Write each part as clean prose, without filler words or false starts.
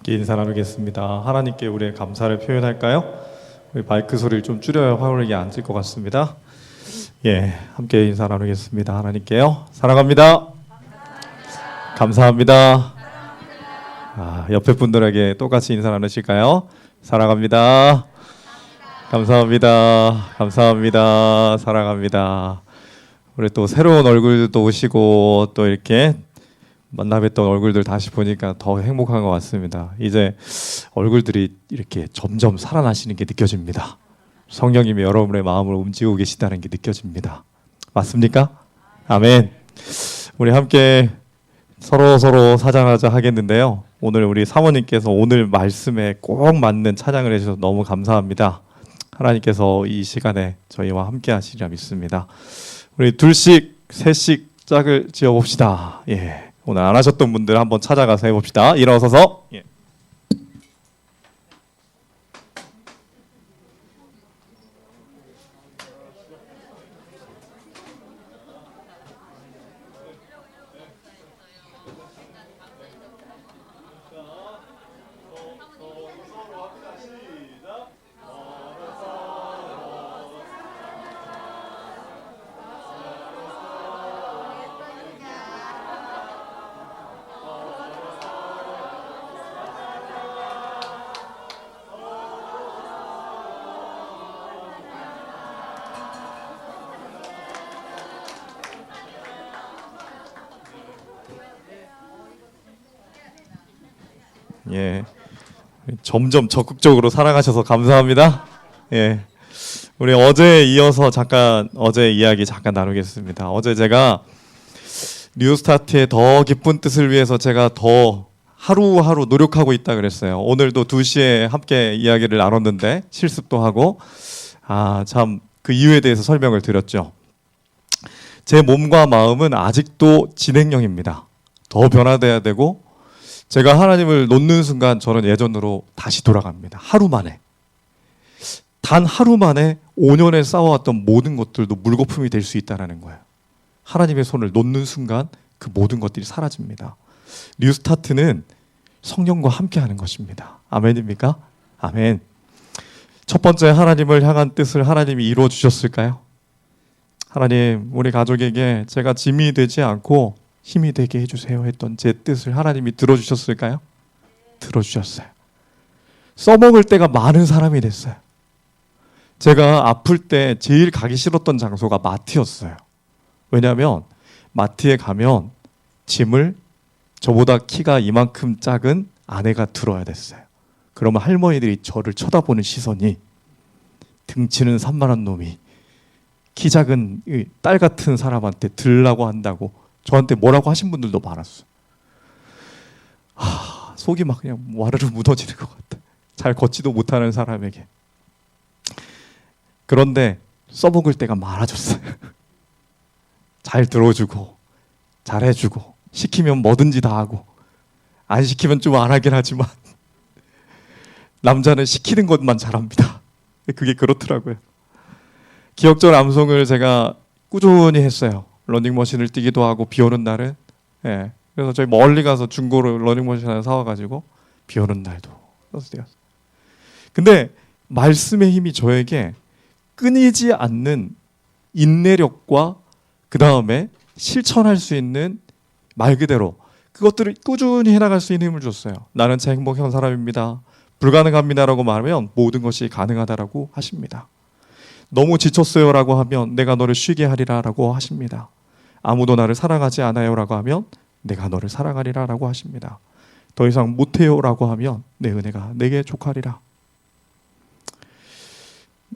함께 인사 나누겠습니다. 하나님께 우리의 감사를 표현할까요? 우리 마이크 소리를 좀 줄여야 화면이 안 질 것 같습니다. 함께 인사 나누겠습니다. 하나님께요. 사랑합니다. 감사합니다. 옆에 분들에게 똑같이 인사 나누실까요? 사랑합니다. 감사합니다. 감사합니다. 사랑합니다. 우리 또 새로운 얼굴도 오시고 또 이렇게 만나 뵀던 얼굴들 다시 보니까 더 행복한 것 같습니다. 이제 얼굴들이 이렇게 점점 살아나시는 게 느껴집니다. 성령님이 여러분의 마음을 움직이고 계시다는 게 느껴집니다. 맞습니까? 아멘. 우리 함께 서로 사장하자 하겠는데요. 오늘 우리 사모님께서 오늘 말씀에 꼭 맞는 찬양을 해주셔서 너무 감사합니다. 하나님께서 이 시간에 저희와 함께 하시리라 믿습니다. 우리 둘씩 셋씩 짝을 지어봅시다. 오늘 안 하셨던 분들 한번 찾아가서 해봅시다. 일어서서. 점점 적극적으로 살아가셔서 감사합니다. 우리 어제에 이어서 어제 이야기 잠깐 나누겠습니다. 어제 제가 뉴스타트의 더 깊은 뜻을 위해서 제가 더 하루하루 노력하고 있다 그랬어요. 오늘도 2시에 함께 이야기를 나눴는데 실습도 하고 참 그 이유에 대해서 설명을 드렸죠. 제 몸과 마음은 아직도 진행형입니다. 더 변화돼야 되고 제가 하나님을 놓는 순간 저는 예전으로 다시 돌아갑니다. 하루 만에. 단 하루 만에 5년에 쌓아왔던 모든 것들도 물거품이 될 수 있다는 거예요. 하나님의 손을 놓는 순간 그 모든 것들이 사라집니다. 뉴스타트는 성령과 함께 하는 것입니다. 아멘입니까? 아멘. 첫 번째, 하나님을 향한 뜻을 하나님이 이루어 주셨을까요? 하나님, 우리 가족에게 제가 짐이 되지 않고 힘이 되게 해주세요 했던 제 뜻을 하나님이 들어주셨을까요? 들어주셨어요. 써먹을 때가 많은 사람이 됐어요. 제가 아플 때 제일 가기 싫었던 장소가 마트였어요. 왜냐하면 마트에 가면 짐을 저보다 키가 이만큼 작은 아내가 들어야 됐어요. 그러면 할머니들이 저를 쳐다보는 시선이 등치는 산만한 놈이 키 작은 딸 같은 사람한테 들라고 한다고 저한테 뭐라고 하신 분들도 많았어요. 속이 막 그냥 와르르 무너지는 것 같아. 잘 걷지도 못하는 사람에게. 그런데 써먹을 때가 많아졌어요. 잘 들어주고 잘해주고 시키면 뭐든지 다 하고 안 시키면 좀 안 하긴 하지만 남자는 시키는 것만 잘합니다. 그게 그렇더라고요. 기억절 암송을 제가 꾸준히 했어요. 러닝머신을 뛰기도 하고 비 오는 날은 그래서 저희 멀리 가서 중고로 러닝머신 하나 사와가지고 비 오는 날도 써서 뛰었어요. 근데 말씀의 힘이 저에게 끊이지 않는 인내력과 그 다음에 실천할 수 있는 말 그대로 그것들을 꾸준히 해나갈 수 있는 힘을 줬어요. 나는 제 행복한 사람입니다. 불가능합니다라고 말하면 모든 것이 가능하다라고 하십니다. 너무 지쳤어요 라고 하면 내가 너를 쉬게 하리라 라고 하십니다. 아무도 나를 사랑하지 않아요 라고 하면 내가 너를 사랑하리라 라고 하십니다. 더 이상 못해요 라고 하면 내 은혜가 내게 족하리라.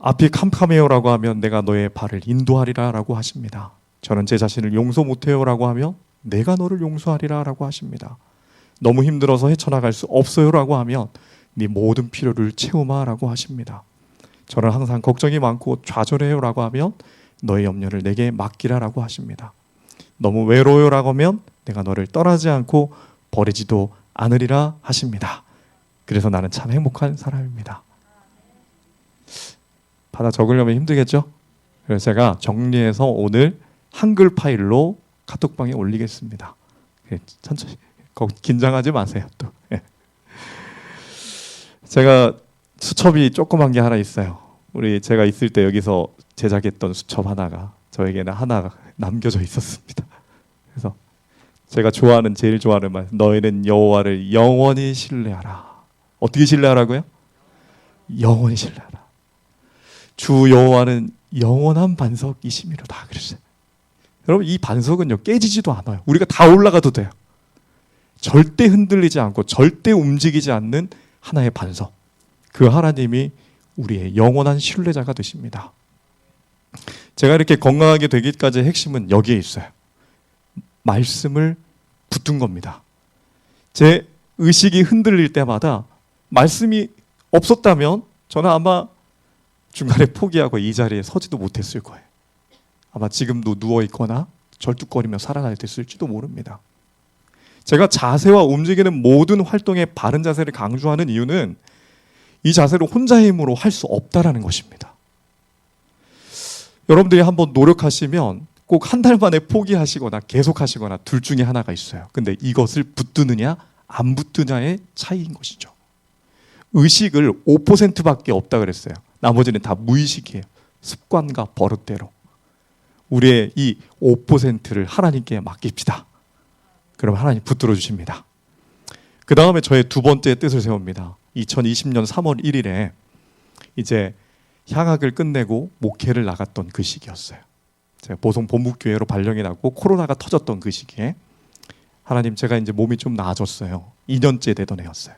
앞이 캄캄해요 라고 하면 내가 너의 발을 인도하리라 라고 하십니다. 저는 제 자신을 용서 못해요 라고 하면 내가 너를 용서하리라 라고 하십니다. 너무 힘들어서 헤쳐나갈 수 없어요 라고 하면 네 모든 필요를 채우마 라고 하십니다. 저는 항상 걱정이 많고 좌절해요 라고 하면 너의 염려를 내게 맡기라 라고 하십니다. 너무 외로워요 라고 하면 내가 너를 떠나지 않고 버리지도 않으리라 하십니다. 그래서 나는 참 행복한 사람입니다. 받아 적으려면 힘들겠죠? 그래서 제가 정리해서 오늘 한글 파일로 카톡방에 올리겠습니다. 천천히 긴장하지 마세요. 또 제가 수첩이 조그만 게 하나 있어요. 제가 있을 때 여기서 제작했던 수첩 하나가 저에게는 하나 남겨져 있었습니다. 그래서 제가 제일 좋아하는 말, 너희는 여호와를 영원히 신뢰하라. 어떻게 신뢰하라고요? 영원히 신뢰하라. 주 여호와는 영원한 반석이심이로다 그랬어요. 여러분, 이 반석은요 깨지지도 않아요. 우리가 다 올라가도 돼요. 절대 흔들리지 않고 절대 움직이지 않는 하나의 반석. 그 하나님이 우리의 영원한 신뢰자가 되십니다. 제가 이렇게 건강하게 되기까지의 핵심은 여기에 있어요. 말씀을 붙든 겁니다. 제 의식이 흔들릴 때마다 말씀이 없었다면 저는 아마 중간에 포기하고 이 자리에 서지도 못했을 거예요. 아마 지금도 누워있거나 절뚝거리며 살아가야 됐을지도 모릅니다. 제가 자세와 움직이는 모든 활동에 바른 자세를 강조하는 이유는 이 자세를 혼자의 힘으로 할 수 없다라는 것입니다. 여러분들이 한번 노력하시면 꼭 한 달 만에 포기하시거나 계속하시거나 둘 중에 하나가 있어요. 근데 이것을 붙드느냐 안 붙드냐의 차이인 것이죠. 의식을 5%밖에 없다 그랬어요. 나머지는 다 무의식이에요. 습관과 버릇대로. 우리의 이 5%를 하나님께 맡깁시다. 그럼 하나님 붙들어 주십니다. 그 다음에 저의 두 번째 뜻을 세웁니다. 2020년 3월 1일에 이제 향학을 끝내고 목회를 나갔던 그 시기였어요. 제가 보성 본북교회로 발령이 나고 코로나가 터졌던 그 시기에 하나님, 제가 이제 몸이 좀 나아졌어요. 2년째 되던 해였어요.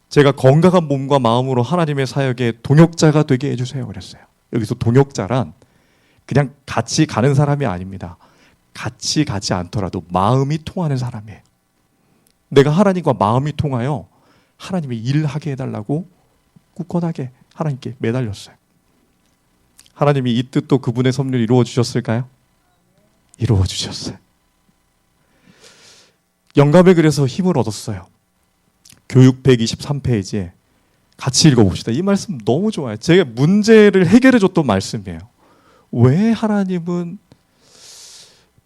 제가 건강한 몸과 마음으로 하나님의 사역에 동역자가 되게 해주세요 그랬어요. 여기서 동역자란 그냥 같이 가는 사람이 아닙니다. 같이 가지 않더라도 마음이 통하는 사람이에요. 내가 하나님과 마음이 통하여 하나님의 일을 하게 해달라고 굳건하게 하나님께 매달렸어요. 하나님이 이 뜻도 그분의 섭리를 이루어 주셨을까요? 이루어 주셨어요. 영감을 그려서 힘을 얻었어요. 교육 123페이지에 같이 읽어봅시다. 이 말씀 너무 좋아요. 제가 문제를 해결해 줬던 말씀이에요. 왜 하나님은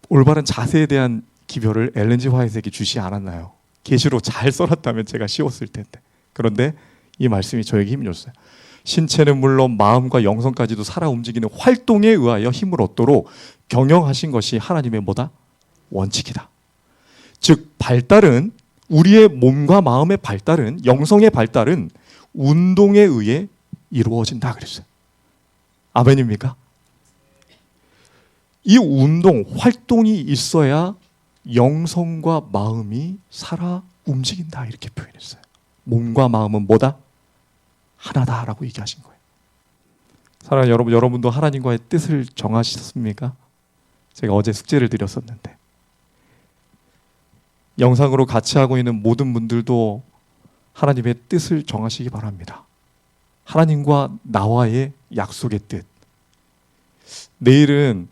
올바른 자세에 대한 기별을 엘렌 G 화이트에게 주시 않았나요? 계시로 잘 써놨다면 제가 쉬웠을 텐데. 그런데 이 말씀이 저에게 힘을 줬어요. 신체는 물론 마음과 영성까지도 살아 움직이는 활동에 의하여 힘을 얻도록 경영하신 것이 하나님의 뭐다? 원칙이다. 즉 발달은, 우리의 몸과 마음의 발달은, 영성의 발달은 운동에 의해 이루어진다 그랬어요. 아멘입니까? 이 운동, 활동이 있어야 영성과 마음이 살아 움직인다 이렇게 표현했어요. 몸과 마음은 뭐다? 하나다라고 얘기하신 거예요. 사랑하는 여러분, 여러분도 하나님과의 뜻을 정하셨습니까? 제가 어제 숙제를 드렸었는데 영상으로 같이 하고 있는 모든 분들도 하나님의 뜻을 정하시기 바랍니다. 하나님과 나와의 약속의 뜻. 내일은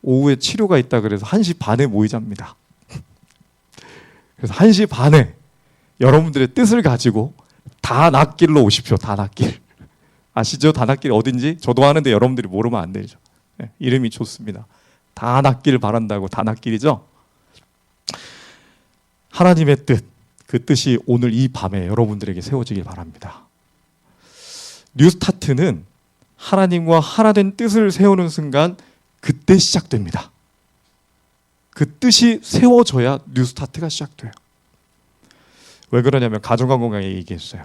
오후에 치료가 있다 그래서 1시 반에 모이자입니다. 그래서 1시 반에 여러분들의 뜻을 가지고 다낫길로 오십시오. 다낫길. 아시죠? 다낫길이 어딘지? 저도 아는데 여러분들이 모르면 안 되죠. 네, 이름이 좋습니다. 다낫길 바란다고 다낫길이죠? 하나님의 뜻, 그 뜻이 오늘 이 밤에 여러분들에게 세워지길 바랍니다. 뉴스타트는 하나님과 하나된 뜻을 세우는 순간 그때 시작됩니다. 그 뜻이 세워져야 뉴스타트가 시작돼요. 왜 그러냐면 가정건강에 얘기했어요.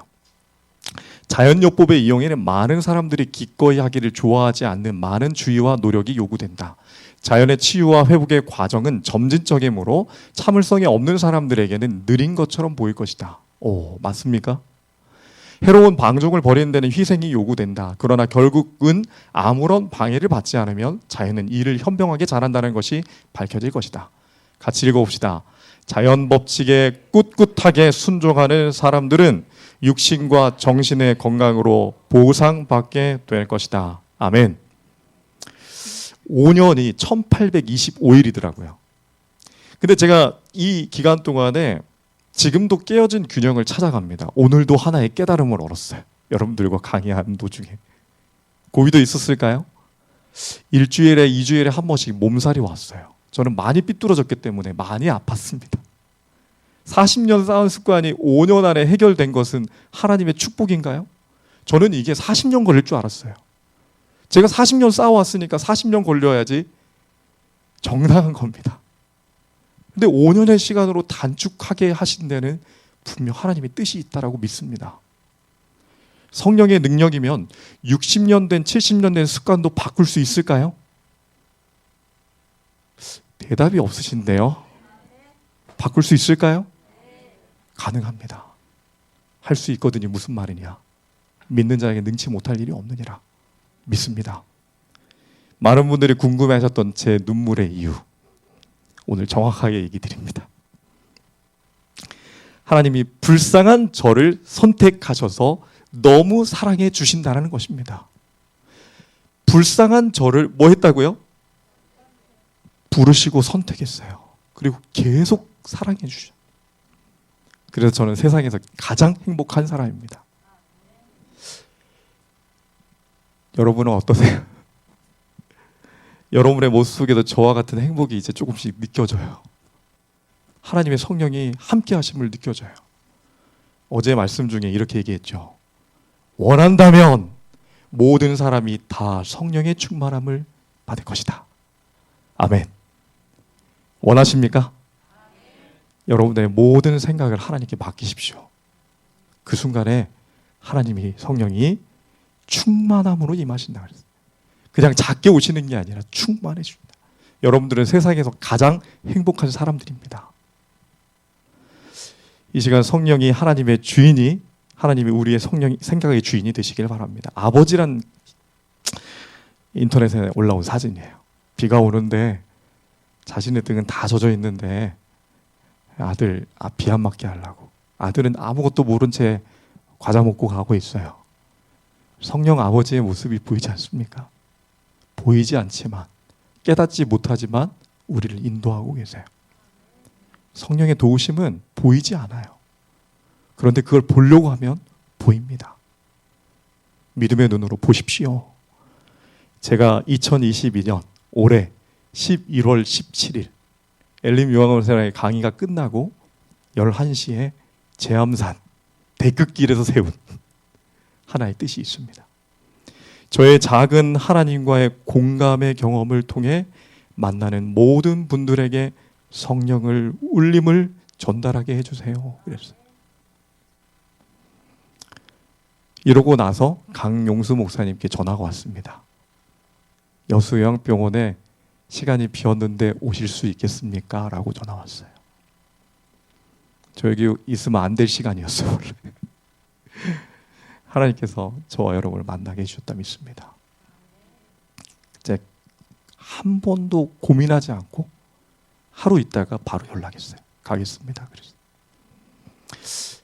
자연요법의 이용에는 많은 사람들이 기꺼이 하기를 좋아하지 않는 많은 주의와 노력이 요구된다. 자연의 치유와 회복의 과정은 점진적이므로 참을성이 없는 사람들에게는 느린 것처럼 보일 것이다. 오, 맞습니까? 해로운 방종을 벌이는 데는 희생이 요구된다. 그러나 결국은 아무런 방해를 받지 않으면 자연은 이를 현명하게 잘한다는 것이 밝혀질 것이다. 같이 읽어봅시다. 자연 법칙에 꿋꿋하게 순종하는 사람들은 육신과 정신의 건강으로 보상받게 될 것이다. 아멘. 5년이 1825일이더라고요. 근데 제가 이 기간 동안에 지금도 깨어진 균형을 찾아갑니다. 오늘도 하나의 깨달음을 얻었어요. 여러분들과 강의하는 도중에. 고비도 있었을까요? 일주일에 2주일에 한 번씩 몸살이 왔어요. 저는 많이 삐뚤어졌기 때문에 많이 아팠습니다. 40년 쌓은 습관이 5년 안에 해결된 것은 하나님의 축복인가요? 저는 이게 40년 걸릴 줄 알았어요. 제가 40년 쌓아왔으니까 40년 걸려야지 정당한 겁니다. 근데 5년의 시간으로 단축하게 하신 데는 분명 하나님의 뜻이 있다라고 믿습니다. 성령의 능력이면 60년 된 70년 된 습관도 바꿀 수 있을까요? 대답이 없으신데요. 바꿀 수 있을까요? 가능합니다. 할 수 있거든요. 무슨 말이냐? 믿는 자에게 능치 못할 일이 없느니라. 믿습니다. 많은 분들이 궁금해하셨던 제 눈물의 이유, 오늘 정확하게 얘기 드립니다. 하나님이 불쌍한 저를 선택하셔서 너무 사랑해 주신다는 것입니다. 불쌍한 저를 뭐 했다고요? 부르시고 선택했어요. 그리고 계속 사랑해 주셔. 그래서 저는 세상에서 가장 행복한 사람입니다. 여러분은 어떠세요? 여러분의 모습 속에도 저와 같은 행복이 이제 조금씩 느껴져요. 하나님의 성령이 함께 하심을 느껴져요. 어제 말씀 중에 이렇게 얘기했죠. 원한다면 모든 사람이 다 성령의 충만함을 받을 것이다. 아멘. 원하십니까? 여러분들의 모든 생각을 하나님께 맡기십시오. 그 순간에 하나님이 성령이 충만함으로 임하신다 그랬어요. 그냥 작게 오시는 게 아니라 충만해 주신다. 여러분들은 세상에서 가장 행복한 사람들입니다. 이 시간 성령이 하나님의 주인이, 하나님이 우리의 성령 생각의 주인이 되시길 바랍니다. 아버지란 인터넷에 올라온 사진이에요. 비가 오는데 자신의 등은 다 젖어 있는데 아들 비 안 맞게 하려고 아들은 아무것도 모른 채 과자 먹고 가고 있어요. 성령 아버지의 모습이 보이지 않습니까? 보이지 않지만, 깨닫지 못하지만 우리를 인도하고 계세요. 성령의 도우심은 보이지 않아요. 그런데 그걸 보려고 하면 보입니다. 믿음의 눈으로 보십시오. 제가 2022년 올해 11월 17일 엘림 요한원생의 강의가 끝나고 11시에 제암산 대극길에서 세운 하나의 뜻이 있습니다. 저의 작은 하나님과의 공감의 경험을 통해 만나는 모든 분들에게 성령을 울림을 전달하게 해주세요. 그랬어요. 이러고 나서 강용수 목사님께 전화가 왔습니다. 여수요양병원에 시간이 비었는데 오실 수 있겠습니까? 라고 전화 왔어요. 저 여기 있으면 안 될 시간이었어요. 원래. 하나님께서 저와 여러분을 만나게 해주셨다 믿습니다. 이제 한 번도 고민하지 않고 하루 있다가 바로 연락했어요. 가겠습니다. 그래서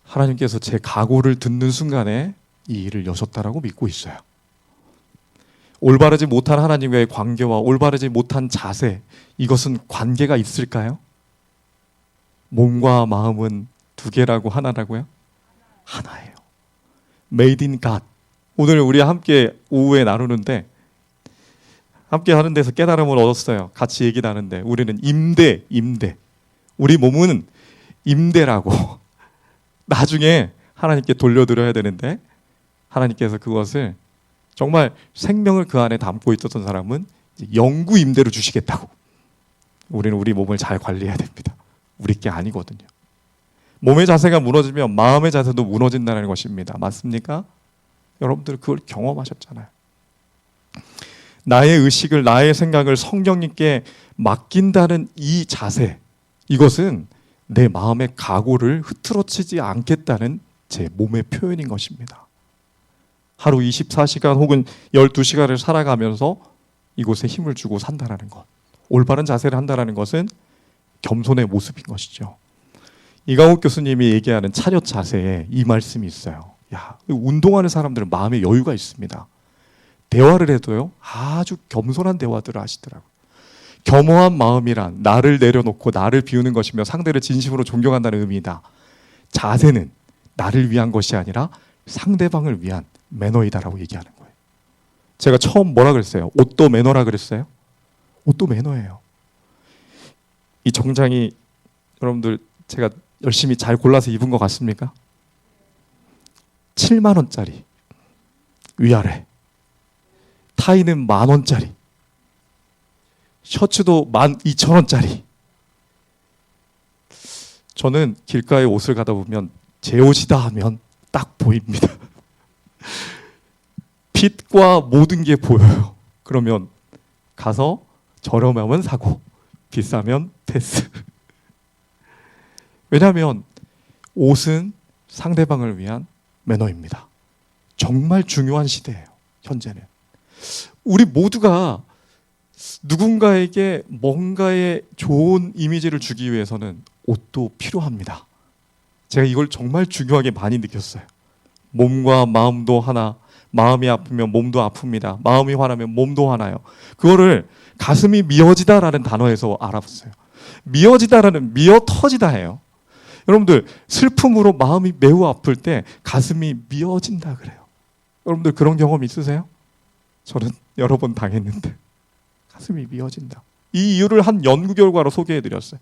하나님께서 제 각오를 듣는 순간에 이 일을 여셨다라고 믿고 있어요. 올바르지 못한 하나님과의 관계와 올바르지 못한 자세, 이것은 관계가 있을까요? 몸과 마음은 두 개라고 하나라고요? 하나예요. Made in God. 오늘 우리 함께 오후에 나누는데 함께 하는 데서 깨달음을 얻었어요. 같이 얘기 나누는데 우리는 임대. 우리 몸은 임대라고 나중에 하나님께 돌려드려야 되는데 하나님께서 그것을 정말 생명을 그 안에 담고 있었던 사람은 영구 임대로 주시겠다고. 우리는 우리 몸을 잘 관리해야 됩니다. 우리 게 아니거든요. 몸의 자세가 무너지면 마음의 자세도 무너진다는 것입니다. 맞습니까? 여러분들 그걸 경험하셨잖아요. 나의 의식을, 나의 생각을 성령님께 맡긴다는 이 자세, 이것은 내 마음의 각오를 흐트러치지 않겠다는 제 몸의 표현인 것입니다. 하루 24시간 혹은 12시간을 살아가면서 이곳에 힘을 주고 산다는 것, 올바른 자세를 한다는 것은 겸손의 모습인 것이죠. 이강욱 교수님이 얘기하는 차렷 자세에 이 말씀이 있어요. 야, 운동하는 사람들은 마음에 여유가 있습니다. 대화를 해도요, 아주 겸손한 대화들을 하시더라고요. 겸허한 마음이란 나를 내려놓고 나를 비우는 것이며 상대를 진심으로 존경한다는 의미이다. 자세는 나를 위한 것이 아니라 상대방을 위한 매너이다라고 얘기하는 거예요. 제가 처음 뭐라 그랬어요? 옷도 매너라 그랬어요? 옷도 매너예요. 이 정장이 여러분들 제가 열심히 잘 골라서 입은 것 같습니까? 7만 원짜리 위아래, 타이는 10,000원짜리, 셔츠도 12,000원짜리. 저는 길가에 옷을 가다 보면 제 옷이다 하면 딱 보입니다. 핏과 모든 게 보여요. 그러면 가서 저렴하면 사고 비싸면 패스. 왜냐하면 옷은 상대방을 위한 매너입니다. 정말 중요한 시대예요. 현재는 우리 모두가 누군가에게 뭔가의 좋은 이미지를 주기 위해서는 옷도 필요합니다. 제가 이걸 정말 중요하게 많이 느꼈어요. 몸과 마음도 하나. 마음이 아프면 몸도 아픕니다. 마음이 화나면 몸도 화나요. 그거를 가슴이 미어지다라는 단어에서 알아봤어요. 미어지다라는 미어 터지다예요. 여러분들 슬픔으로 마음이 매우 아플 때 가슴이 미어진다 그래요. 여러분들 그런 경험 있으세요? 저는 여러 번 당했는데 가슴이 미어진다. 이 이유를 한 연구 결과로 소개해드렸어요.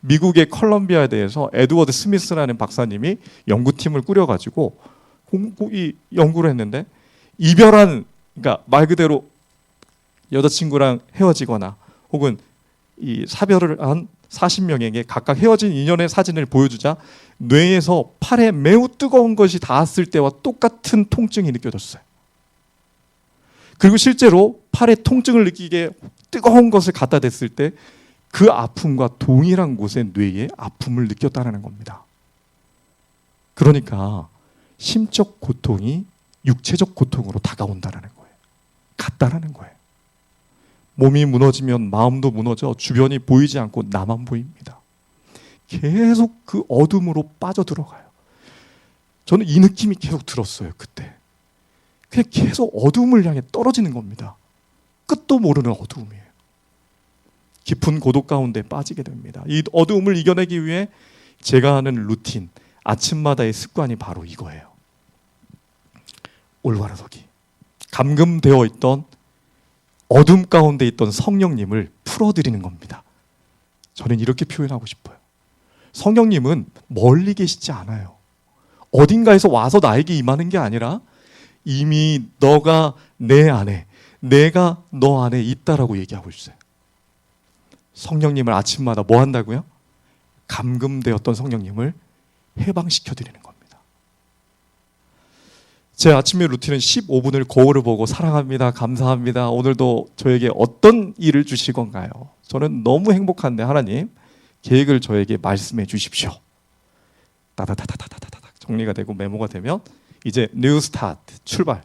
미국의 컬럼비아에 대해서 에드워드 스미스라는 박사님이 연구팀을 꾸려가지고 이 연구를 했는데 이별한, 그러니까 말 그대로 여자친구랑 헤어지거나 혹은 이 사별을 한 40명에게 각각 헤어진 인연의 사진을 보여주자 뇌에서 팔에 매우 뜨거운 것이 닿았을 때와 똑같은 통증이 느껴졌어요. 그리고 실제로 팔에 통증을 느끼게 뜨거운 것을 갖다 댔을 때 그 아픔과 동일한 곳의 뇌에 아픔을 느꼈다는 겁니다. 그러니까 심적 고통이 육체적 고통으로 다가온다는 거예요. 같다라는 거예요. 몸이 무너지면 마음도 무너져 주변이 보이지 않고 나만 보입니다. 계속 그 어둠으로 빠져들어가요. 저는 이 느낌이 계속 들었어요. 그때. 그냥 계속 어둠을 향해 떨어지는 겁니다. 끝도 모르는 어두움이에요. 깊은 고독 가운데 빠지게 됩니다. 이 어두움을 이겨내기 위해 제가 하는 루틴, 아침마다의 습관이 바로 이거예요. 올바르서기. 감금되어 있던 어둠 가운데 있던 성령님을 풀어드리는 겁니다. 저는 이렇게 표현하고 싶어요. 성령님은 멀리 계시지 않아요. 어딘가에서 와서 나에게 임하는 게 아니라 이미 너가 내 안에, 내가 너 안에 있다라고 얘기하고 있어요. 성령님을 아침마다 뭐 한다고요? 감금되었던 성령님을 해방시켜드리는 겁니다. 제 아침의 루틴은 15분을 거울을 보고 사랑합니다. 감사합니다. 오늘도 저에게 어떤 일을 주실 건가요? 저는 너무 행복한데 하나님 계획을 저에게 말씀해 주십시오. 따다다다다다다닥 정리가 되고 메모가 되면 이제 뉴 스타트, 출발.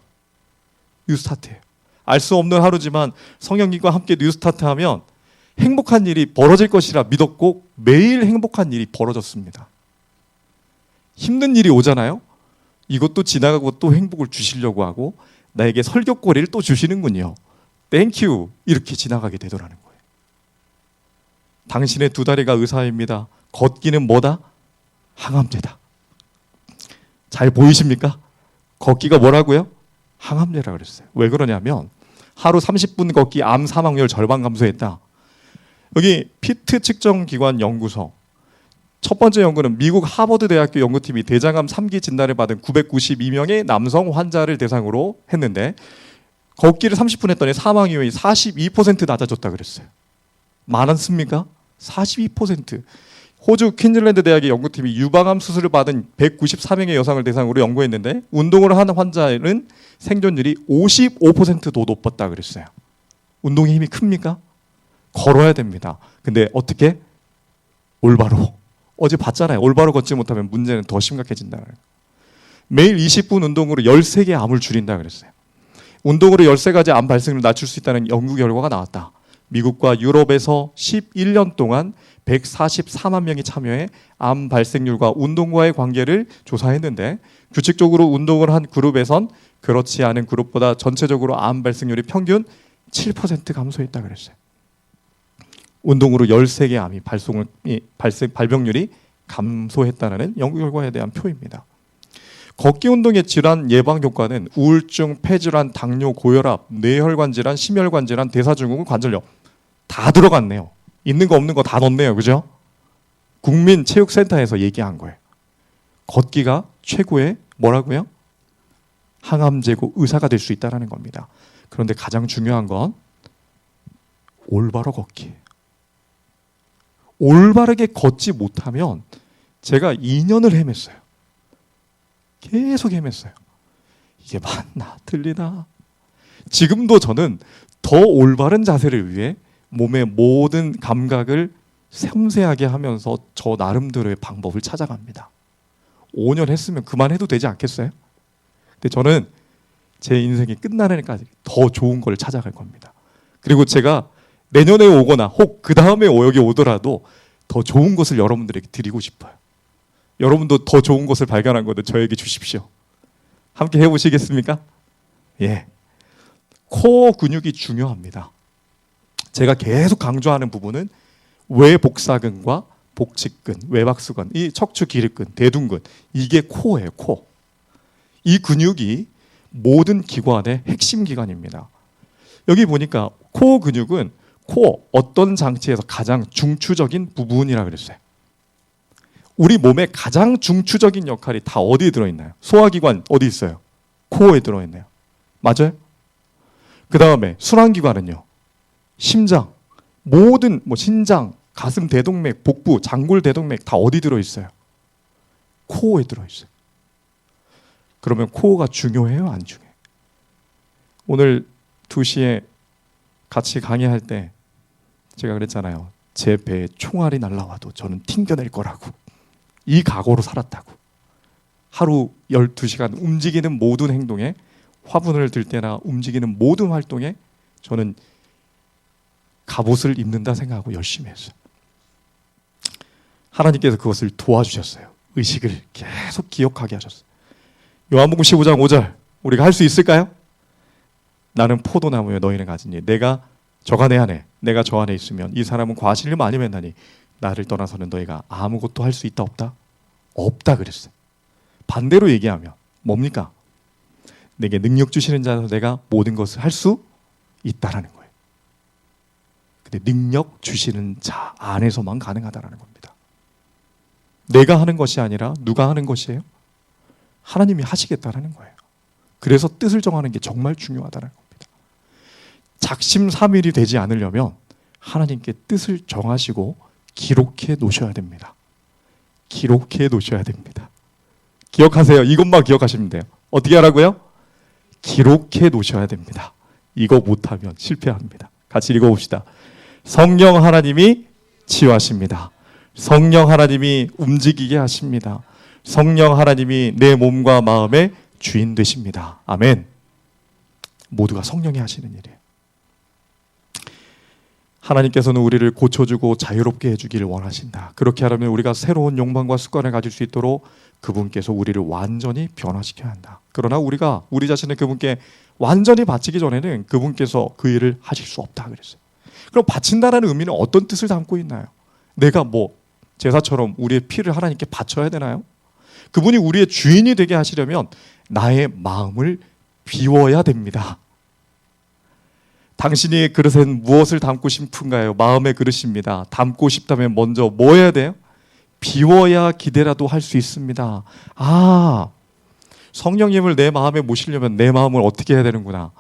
뉴 스타트예요. 알 수 없는 하루지만 성령님과 함께 뉴 스타트 하면 행복한 일이 벌어질 것이라 믿었고 매일 행복한 일이 벌어졌습니다. 힘든 일이 오잖아요. 이것도 지나가고 또 행복을 주시려고 하고 나에게 설교거리를 또 주시는군요. 땡큐 이렇게 지나가게 되더라는 거예요. 당신의 두 다리가 의사입니다. 걷기는 뭐다? 항암제다. 잘 보이십니까? 걷기가 뭐라고요? 항암제라 그랬어요. 왜 그러냐면 하루 30분 걷기 암 사망률 절반 감소했다. 여기 피트 측정 기관 연구소 첫 번째 연구는 미국 하버드 대학교 연구팀이 대장암 3기 진단을 받은 992명의 남성 환자를 대상으로 했는데 걷기를 30분 했더니 사망 위험이 42% 낮아졌다 그랬어요. 많았습니까? 42%. 호주 퀸즐랜드 대학의 연구팀이 유방암 수술을 받은 194명의 여성을 대상으로 연구했는데 운동을 하는 환자는 생존율이 55%도 높았다 그랬어요. 운동의 힘이 큽니까? 걸어야 됩니다. 근데 어떻게? 올바로. 어제 봤잖아요. 올바로 걷지 못하면 문제는 더 심각해진다. 매일 20분 운동으로 13개의 암을 줄인다 그랬어요. 운동으로 13가지 암 발생을 낮출 수 있다는 연구 결과가 나왔다. 미국과 유럽에서 11년 동안 144만 명이 참여해 암 발생률과 운동과의 관계를 조사했는데 규칙적으로 운동을 한 그룹에선 그렇지 않은 그룹보다 전체적으로 암 발생률이 평균 7% 감소했다 그랬어요. 운동으로 13개 암이 발병률이 감소했다는 연구 결과에 대한 표입니다. 걷기 운동의 질환 예방 효과는 우울증, 폐질환, 당뇨, 고혈압, 뇌혈관 질환, 심혈관 질환, 대사증후군, 관절염 다 들어갔네요. 있는 거 없는 거 다 넣었네요. 그죠? 국민체육센터에서 얘기한 거예요. 걷기가 최고의 뭐라고요? 항암 제거 의사가 될 수 있다는 겁니다. 그런데 가장 중요한 건 올바로 걷기. 올바르게 걷지 못하면 제가 2년을 헤맸어요. 계속 헤맸어요. 이게 맞나 틀리나. 지금도 저는 더 올바른 자세를 위해 몸의 모든 감각을 섬세하게 하면서 저 나름대로의 방법을 찾아갑니다. 5년 했으면 그만해도 되지 않겠어요? 근데 저는 제 인생이 끝나는 데까지 더 좋은 걸 찾아갈 겁니다. 그리고 제가 내년에 오거나 혹 그 다음에 여기 오더라도 더 좋은 것을 여러분들에게 드리고 싶어요. 여러분도 더 좋은 것을 발견한 것을 저에게 주십시오. 함께 해보시겠습니까? 예. 코어 근육이 중요합니다. 제가 계속 강조하는 부분은 외복사근과 복직근, 외박수근, 이 척추 기립근, 대둔근, 이게 코어예요. 코. 이 근육이 모든 기관의 핵심 기관입니다. 여기 보니까 코어 근육은 코어 어떤 장치에서 가장 중추적인 부분이라 그랬어요. 우리 몸의 가장 중추적인 역할이 다 어디에 들어있나요? 소화기관 어디 있어요? 코어에 들어있네요. 맞아요? 그 다음에 순환기관은요? 심장, 모든 신장, 가슴 대동맥, 복부, 장골 대동맥 다 어디 들어있어요? 코어에 들어있어요. 그러면 코어가 중요해요? 안 중요해요? 오늘 2시에 같이 강의할 때 제가 그랬잖아요. 제 배에 총알이 날라와도 저는 튕겨낼 거라고. 이 각오로 살았다고. 하루 12시간 움직이는 모든 행동에, 화분을 들 때나 움직이는 모든 활동에 저는 갑옷을 입는다 생각하고 열심히 했어요. 하나님께서 그것을 도와주셨어요. 의식을 계속 기억하게 하셨어요. 요한복음 15장 5절 우리가 할 수 있을까요? 나는 포도나무에 너희는 가지니 내가 저가 내 안에 내가 저 안에 있으면 이 사람은 과실을 많이 맺나니 나를 떠나서는 너희가 아무것도 할 수 있다 없다? 없다 그랬어요. 반대로 얘기하면 뭡니까? 내게 능력 주시는 자로 내가 모든 것을 할 수 있다라는 거예요. 근데 능력 주시는 자 안에서만 가능하다라는 겁니다. 내가 하는 것이 아니라 누가 하는 것이에요? 하나님이 하시겠다라는 거예요. 그래서 뜻을 정하는 게 정말 중요하다는 겁니다. 작심삼일이 되지 않으려면 하나님께 뜻을 정하시고 기록해 놓으셔야 됩니다. 기록해 놓으셔야 됩니다. 기억하세요. 이것만 기억하시면 돼요. 어떻게 하라고요? 기록해 놓으셔야 됩니다. 이거 못하면 실패합니다. 같이 읽어봅시다. 성령 하나님이 치유하십니다. 성령 하나님이 움직이게 하십니다. 성령 하나님이 내 몸과 마음의 주인 되십니다. 아멘. 모두가 성령이 하시는 일이에요. 하나님께서는 우리를 고쳐주고 자유롭게 해주기를 원하신다. 그렇게 하려면 우리가 새로운 욕망과 습관을 가질 수 있도록 그분께서 우리를 완전히 변화시켜야 한다. 그러나 우리가 우리 자신을 그분께 완전히 바치기 전에는 그분께서 그 일을 하실 수 없다 그랬어요. 그럼 바친다라는 의미는 어떤 뜻을 담고 있나요? 내가 제사처럼 우리의 피를 하나님께 바쳐야 되나요? 그분이 우리의 주인이 되게 하시려면 나의 마음을 비워야 됩니다. 당신이 그릇엔 무엇을 담고 싶은가요? 마음의 그릇입니다. 담고 싶다면 먼저 뭐 해야 돼요? 비워야 기대라도 할 수 있습니다. 성령님을 내 마음에 모시려면 내 마음을 어떻게 해야 되는구나.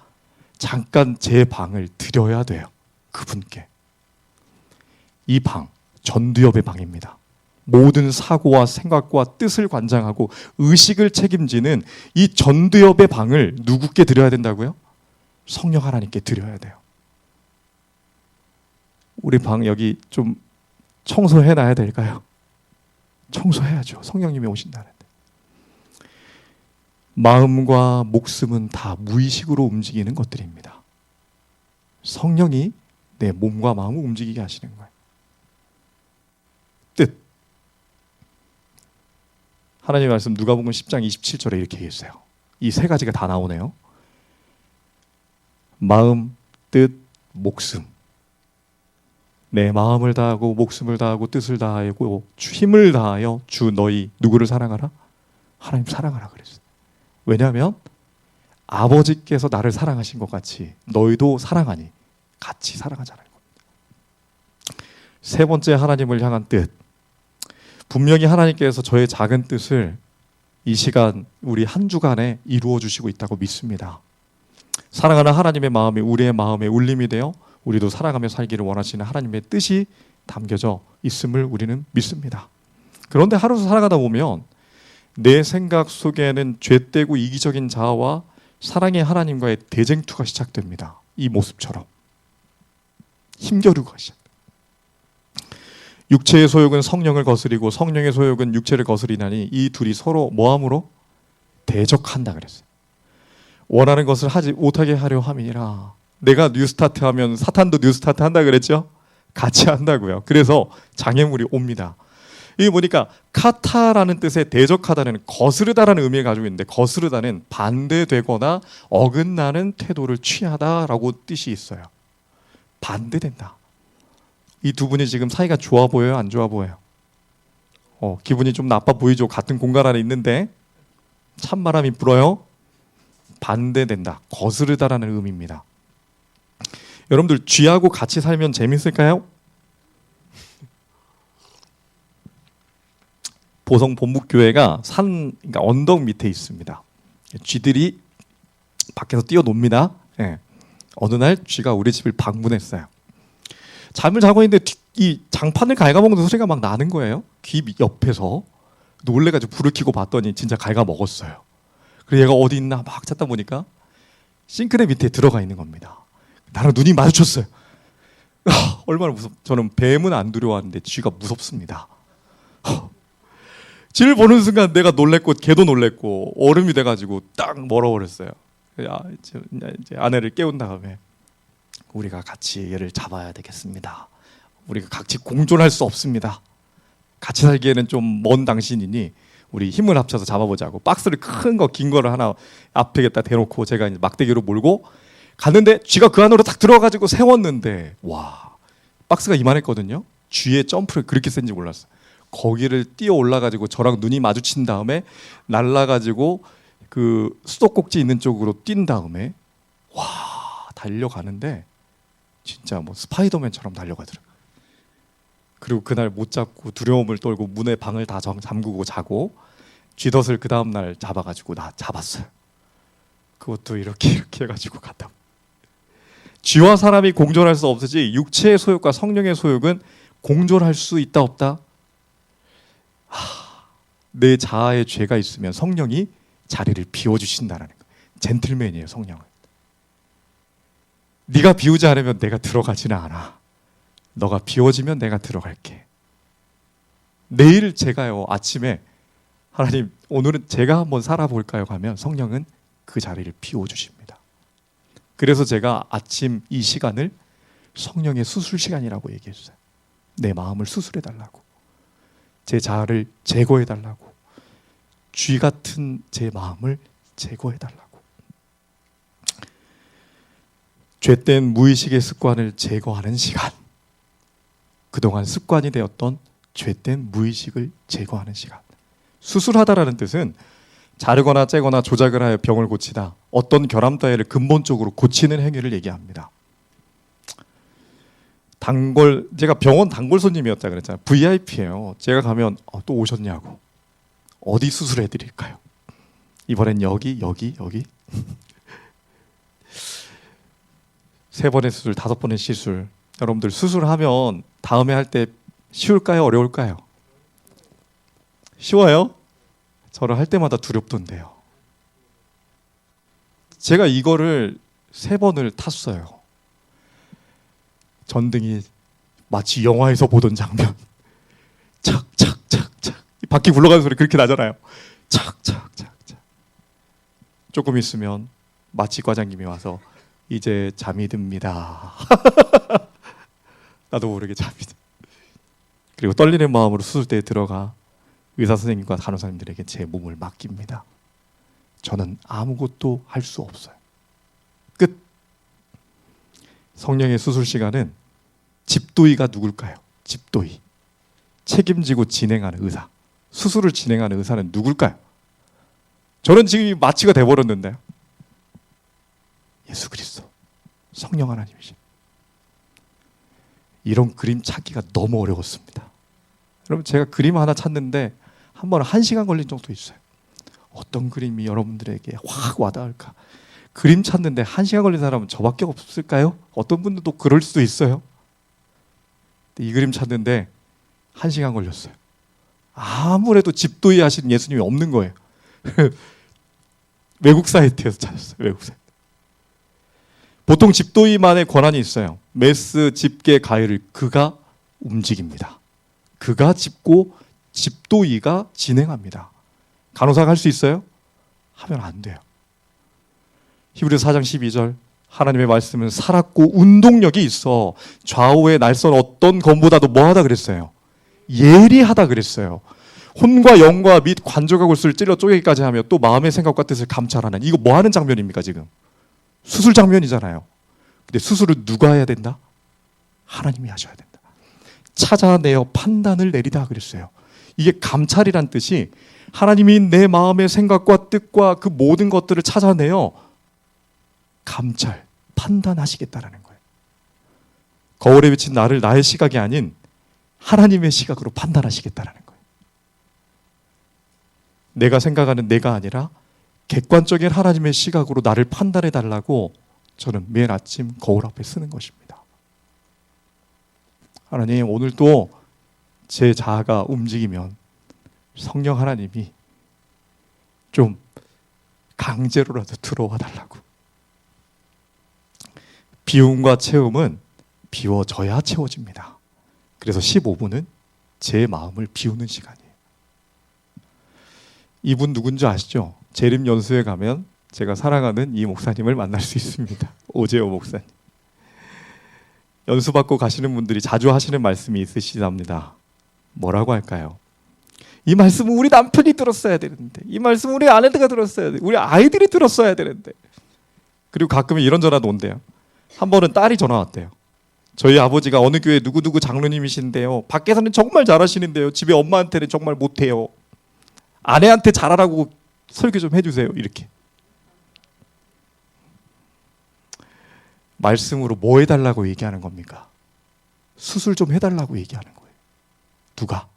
잠깐 제 방을 드려야 돼요. 그분께. 이 방, 전두엽의 방입니다. 모든 사고와 생각과 뜻을 관장하고 의식을 책임지는 이 전두엽의 방을 누구께 드려야 된다고요? 성령 하나님께 드려야 돼요. 우리 방 여기 좀 청소해놔야 될까요? 청소해야죠. 성령님이 오신다는데. 마음과 목숨은 다 무의식으로 움직이는 것들입니다. 성령이 내 몸과 마음을 움직이게 하시는 거예요. 뜻. 하나님의 말씀 누가복음 10장 27절에 이렇게 얘기했어요. 이 세 가지가 다 나오네요. 마음, 뜻, 목숨. 내 마음을 다하고 목숨을 다하고 뜻을 다하고 힘을 다하여 주 너희 누구를 사랑하라? 하나님 사랑하라 그랬어요. 왜냐하면 아버지께서 나를 사랑하신 것 같이 너희도 사랑하니 같이 사랑하자는 겁니다. 세 번째 하나님을 향한 뜻. 분명히 하나님께서 저의 작은 뜻을 이 시간 우리 한 주간에 이루어 주시고 있다고 믿습니다. 사랑하는 하나님의 마음이 우리의 마음에 울림이 되어 우리도 살아가며 살기를 원하시는 하나님의 뜻이 담겨져 있음을 우리는 믿습니다. 그런데 하루 살아가다 보면 내 생각 속에는 죄되고 이기적인 자아와 사랑의 하나님과의 대쟁투가 시작됩니다. 이 모습처럼 힘겨루가 시작. 육체의 소욕은 성령을 거스리고 성령의 소욕은 육체를 거스리나니 이 둘이 서로 뭐함으로 대적한다 그랬어요. 원하는 것을 하지 못하게 하려 함이니라. 내가 뉴스타트 하면 사탄도 뉴스타트 한다 그랬죠? 같이 한다고요. 그래서 장애물이 옵니다. 이게 보니까 카타라는 뜻의 대적하다는 거스르다라는 의미를 가지고 있는데, 거스르다는 반대되거나 어긋나는 태도를 취하다라고 뜻이 있어요. 반대된다. 이 두 분이 지금 사이가 좋아 보여요? 안 좋아 보여요? 기분이 좀 나빠 보이죠? 같은 공간 안에 있는데 찬바람이 불어요? 반대된다. 거스르다라는 의미입니다. 여러분들 쥐하고 같이 살면 재밌을까요? 보성 본북교회가 그러니까 언덕 밑에 있습니다. 쥐들이 밖에서 뛰어놉니다. 예. 어느 날 쥐가 우리 집을 방문했어요. 잠을 자고 있는데 이 장판을 갉아먹는 소리가 막 나는 거예요. 귀 옆에서. 놀래가지고 불을 켜고 봤더니 진짜 갉아먹었어요. 그래서 얘가 어디 있나 막 찾다 보니까 싱크대 밑에 들어가 있는 겁니다. 나랑 눈이 마주쳤어요. 얼마나 저는 뱀은 안 두려워하는데 쥐가 무섭습니다. 쥐를 보는 순간 내가 놀랬고 걔도 놀랬고 얼음이 돼가지고 딱 멀어버렸어요. 이제 아내를 깨운 다음에 우리가 같이 얘를 잡아야 되겠습니다. 우리가 같이 공존할 수 없습니다. 같이 살기에는 좀 먼 당신이니 우리 힘을 합쳐서 잡아보자고 박스를 큰 거 긴 거를 하나 앞에다 대놓고 제가 이제 막대기로 몰고 갔는데 쥐가 그 안으로 딱 들어가지고 세웠는데 와, 박스가 이만했거든요. 쥐의 점프를 그렇게 센지 몰랐어요. 거기를 뛰어 올라가지고 저랑 눈이 마주친 다음에 날라가지고 그 수도꼭지 있는 쪽으로 뛴 다음에 와, 달려가는데 진짜 뭐 스파이더맨처럼 달려가더라고요. 그리고 그날 못 잡고 두려움을 떨고 문에 방을 다 잠그고 자고 쥐덫을 그 다음날 잡아가지고 나 잡았어요. 그것도 이렇게 해가지고 갔다. 쥐와 사람이 공존할 수 없으지 육체의 소욕과 성령의 소욕은 공존할 수 있다 없다? 내 자아에 죄가 있으면 성령이 자리를 비워주신다는 거예요. 젠틀맨이에요, 성령은. 네가 비우지 않으면 내가 들어가지는 않아. 너가 비워지면 내가 들어갈게. 내일 제가요, 아침에 하나님 오늘은 제가 한번 살아볼까요? 하면 성령은 그 자리를 비워주십니다. 그래서 제가 아침 이 시간을 성령의 수술 시간이라고 얘기했어요. 내 마음을 수술해달라고, 제 자아를 제거해달라고, 쥐 같은 제 마음을 제거해달라고. 죄된 무의식의 습관을 제거하는 시간, 그동안 습관이 되었던 죄된 무의식을 제거하는 시간. 수술하다라는 뜻은 자르거나 째거나 조작을 하여 병을 고치다, 어떤 결함 따위를 근본적으로 고치는 행위를 얘기합니다. 제가 병원 단골 손님이었다 그랬잖아요. VIP예요. 제가 가면 또 오셨냐고. 어디 수술해 드릴까요? 이번엔 여기. 3번의 수술, 5번의 시술. 여러분들 수술하면 다음에 할 때 쉬울까요? 어려울까요? 쉬워요? 저를 할 때마다 두렵던데요. 제가 이거를 3번을 탔어요. 전등이 마치 영화에서 보던 장면. 착착착착. 바퀴 굴러가는 소리 그렇게 나잖아요. 착착착착. 조금 있으면 마취 과장님이 와서 이제 잠이 듭니다. 나도 모르게 잠이 듭니다. 그리고 떨리는 마음으로 수술대에 들어가 의사 선생님과 간호사님들에게 제 몸을 맡깁니다. 저는 아무것도 할 수 없어요. 끝. 성령의 수술 시간은 집도의가 누굴까요? 집도의. 책임지고 진행하는 의사. 수술을 진행하는 의사는 누굴까요? 저는 지금 마취가 돼버렸는데요. 예수 그리스도, 성령 하나님이시. 이런 그림 찾기가 너무 어려웠습니다. 그럼 제가 그림 하나 찾는데 한 번은 1시간 걸린 적도 있어요. 어떤 그림이 여러분들에게 확 와닿을까? 그림 찾는데 1시간 걸린 사람은 저밖에 없을까요? 어떤 분들도 그럴 수도 있어요. 이 그림 찾는데 1시간 걸렸어요. 아무래도 집도이 하시는 예수님이 없는 거예요. 외국 사이트에서 찾았어요. 외국 사이트. 보통 집도이만의 권한이 있어요. 메스 집계 가해를 그가 움직입니다. 그가 집고 집도이가 진행합니다. 간호사가 할 수 있어요? 하면 안 돼요. 히브리서 4장 12절 하나님의 말씀은 살았고 운동력이 있어 좌우의 날선 어떤 검보다도 뭐하다 그랬어요? 예리하다 그랬어요. 혼과 영과 및 관절과 골수를 찔러 쪼개기까지 하며 또 마음의 생각과 뜻을 감찰하는, 이거 뭐 하는 장면입니까 지금? 수술 장면이잖아요. 근데 수술을 누가 해야 된다? 하나님이 하셔야 된다. 찾아내어 판단을 내리다 그랬어요. 이게 감찰이란 뜻이 하나님이 내 마음의 생각과 뜻과 그 모든 것들을 찾아내어 감찰, 판단하시겠다라는 거예요. 거울에 비친 나를 나의 시각이 아닌 하나님의 시각으로 판단하시겠다라는 거예요. 내가 생각하는 내가 아니라 객관적인 하나님의 시각으로 나를 판단해 달라고 저는 매일 아침 거울 앞에 쓰는 것입니다. 하나님, 오늘도 제 자아가 움직이면 성령 하나님이 좀 강제로라도 들어와 달라고. 비움과 채움은 비워져야 채워집니다. 그래서 15분은 제 마음을 비우는 시간이에요. 이분 누군지 아시죠? 재림 연수에 가면 제가 사랑하는 이 목사님을 만날 수 있습니다. 오재호 목사님. 연수 받고 가시는 분들이 자주 하시는 말씀이 있으시답니다. 뭐라고 할까요? 이 말씀은 우리 남편이 들었어야 되는데, 이 말씀은 우리 아내가 들었어야 돼, 우리 아이들이 들었어야 되는데. 그리고 가끔은 이런 전화도 온대요. 한 번은 딸이 전화 왔대요. 저희 아버지가 어느 교회 누구누구 장로님이신데요, 밖에서는 정말 잘하시는데요, 집에 엄마한테는 정말 못해요. 아내한테 잘하라고 설교 좀 해주세요. 이렇게. 말씀으로 뭐 해달라고 얘기하는 겁니까? 수술 좀 해달라고 얘기하는 거예요. 누가?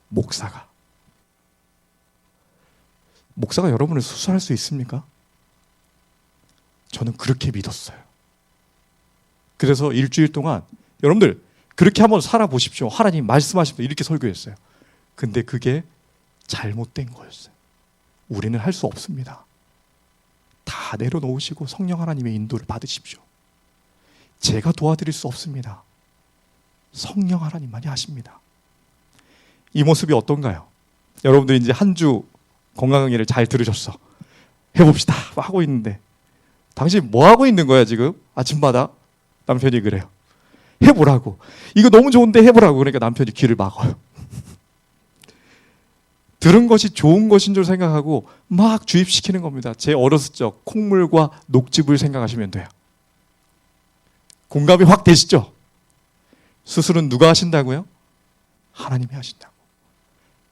목사가. 목사가 여러분을 수술할 수 있습니까? 저는 그렇게 믿었어요. 그래서 일주일 동안 여러분들 그렇게 한번 살아보십시오. 하나님 말씀하십니다. 이렇게 설교했어요. 근데 그게 잘못된 거였어요. 우리는 할 수 없습니다. 다 내려놓으시고 성령 하나님의 인도를 받으십시오. 제가 도와드릴 수 없습니다. 성령 하나님만이 하십니다. 이 모습이 어떤가요? 여러분들이 이제 한 주 건강강의를 잘 들으셨어. 해봅시다 하고 있는데, 당신 뭐 하고 있는 거야 지금? 아침마다 남편이 그래요. 해보라고. 이거 너무 좋은데 해보라고. 그러니까 남편이 귀를 막아요. 들은 것이 좋은 것인 줄 생각하고 막 주입시키는 겁니다. 제 어렸을 적 콩물과 녹즙을 생각하시면 돼요. 공감이 확 되시죠? 수술은 누가 하신다고요? 하나님이 하신다고.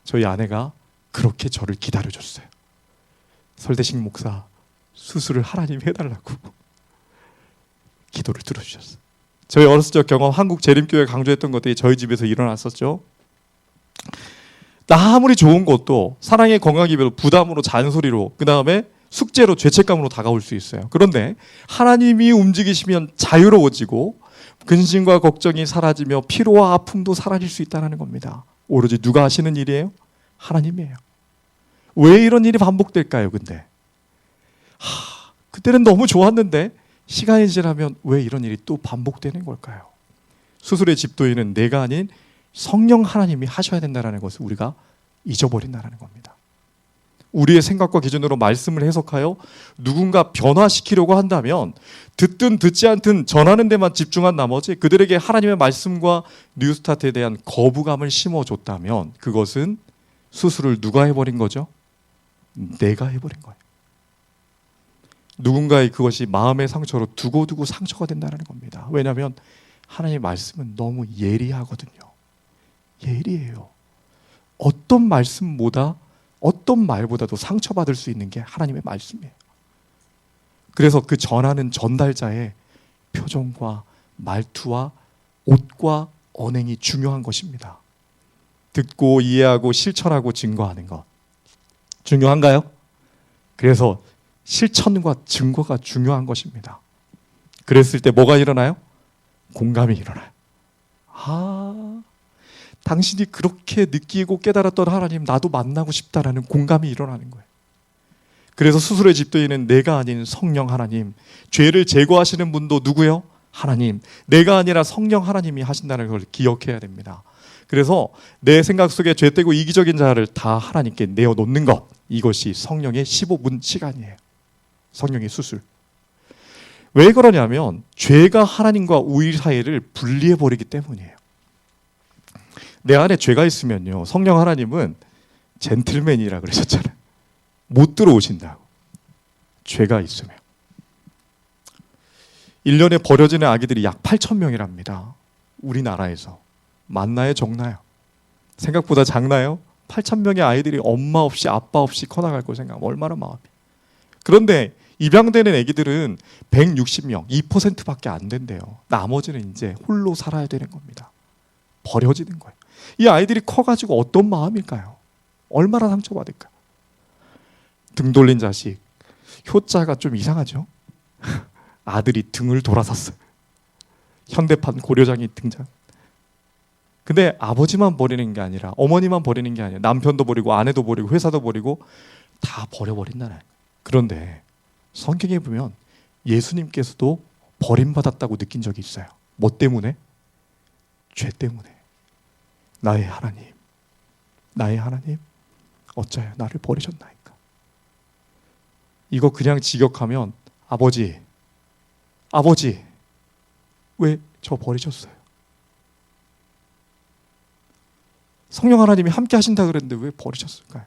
저희 아내가 그렇게 저를 기다려줬어요. 설대식 목사, 수술을 하나님이 해달라고 기도를 들어주셨어요. 저희 어렸을 적 경험, 한국 재림교회 강조했던 것들이 저희 집에서 일어났었죠. 나 아무리 좋은 것도 사랑의 건강기별로 부담으로, 잔소리로, 그 다음에 숙제로, 죄책감으로 다가올 수 있어요. 그런데 하나님이 움직이시면 자유로워지고 근심과 걱정이 사라지며 피로와 아픔도 사라질 수 있다는 겁니다. 오로지 누가 하시는 일이에요? 하나님이에요. 왜 이런 일이 반복될까요? 근데 그때는 너무 좋았는데 시간이 지나면 왜 이런 일이 또 반복되는 걸까요? 수술의 집도인은 내가 아닌 성령 하나님이 하셔야 된다는 것을 우리가 잊어버린다는 겁니다. 우리의 생각과 기준으로 말씀을 해석하여 누군가 변화시키려고 한다면 듣든 듣지 않든 전하는 데만 집중한 나머지 그들에게 하나님의 말씀과 뉴스타트에 대한 거부감을 심어줬다면 그것은 수술을 누가 해버린 거죠? 내가 해버린 거예요. 누군가의 그것이 마음의 상처로 두고두고 상처가 된다는 겁니다. 왜냐하면 하나님의 말씀은 너무 예리하거든요. 예리해요. 어떤 말씀보다, 어떤 말보다도 상처받을 수 있는 게 하나님의 말씀이에요. 그래서 그 전하는 전달자의 표정과 말투와 옷과 언행이 중요한 것입니다. 듣고 이해하고 실천하고 증거하는 것 중요한가요? 그래서 실천과 증거가 중요한 것입니다. 그랬을 때 뭐가 일어나요? 공감이 일어나요. 당신이 그렇게 느끼고 깨달았던 하나님, 나도 만나고 싶다라는 공감이 일어나는 거예요. 그래서 수술의 집도인은 내가 아닌 성령 하나님, 죄를 제거하시는 분도 누구요? 하나님. 내가 아니라 성령 하나님이 하신다는 걸 기억해야 됩니다. 그래서 내 생각 속에 죄되고 이기적인 자를 다 하나님께 내어놓는 것, 이것이 성령의 15분 시간이에요. 성령의 수술. 왜 그러냐면 죄가 하나님과 우리 사이를 분리해버리기 때문이에요. 내 안에 죄가 있으면요, 성령 하나님은 젠틀맨이라 그러셨잖아요. 못 들어오신다고. 죄가 있으면. 1년에 버려지는 아기들이 약 8,000명이랍니다. 우리나라에서. 맞나요? 적나요? 생각보다 작나요? 8,000명의 아이들이 엄마 없이 아빠 없이 커나갈 거 생각하면 얼마나 마음이. 그런데 입양되는 아기들은 160명, 2%밖에 안 된대요. 나머지는 이제 홀로 살아야 되는 겁니다. 버려지는 거예요. 이 아이들이 커가지고 어떤 마음일까요? 얼마나 상처받을까요? 등 돌린 자식. 효자가 좀 이상하죠? 아들이 등을 돌아섰어요. 현대판 고려장이 등장. 근데 아버지만 버리는 게 아니라, 어머니만 버리는 게 아니라 남편도 버리고 아내도 버리고 회사도 버리고 다 버려버린다는. 그런데 성경에 보면 예수님께서도 버림받았다고 느낀 적이 있어요. 뭐 때문에? 죄 때문에. 나의 하나님 어쩌여 나를 버리셨나이까. 이거 그냥 직역하면 아버지 왜 저 버리셨어요? 성령 하나님이 함께 하신다 그랬는데 왜 버리셨을까요?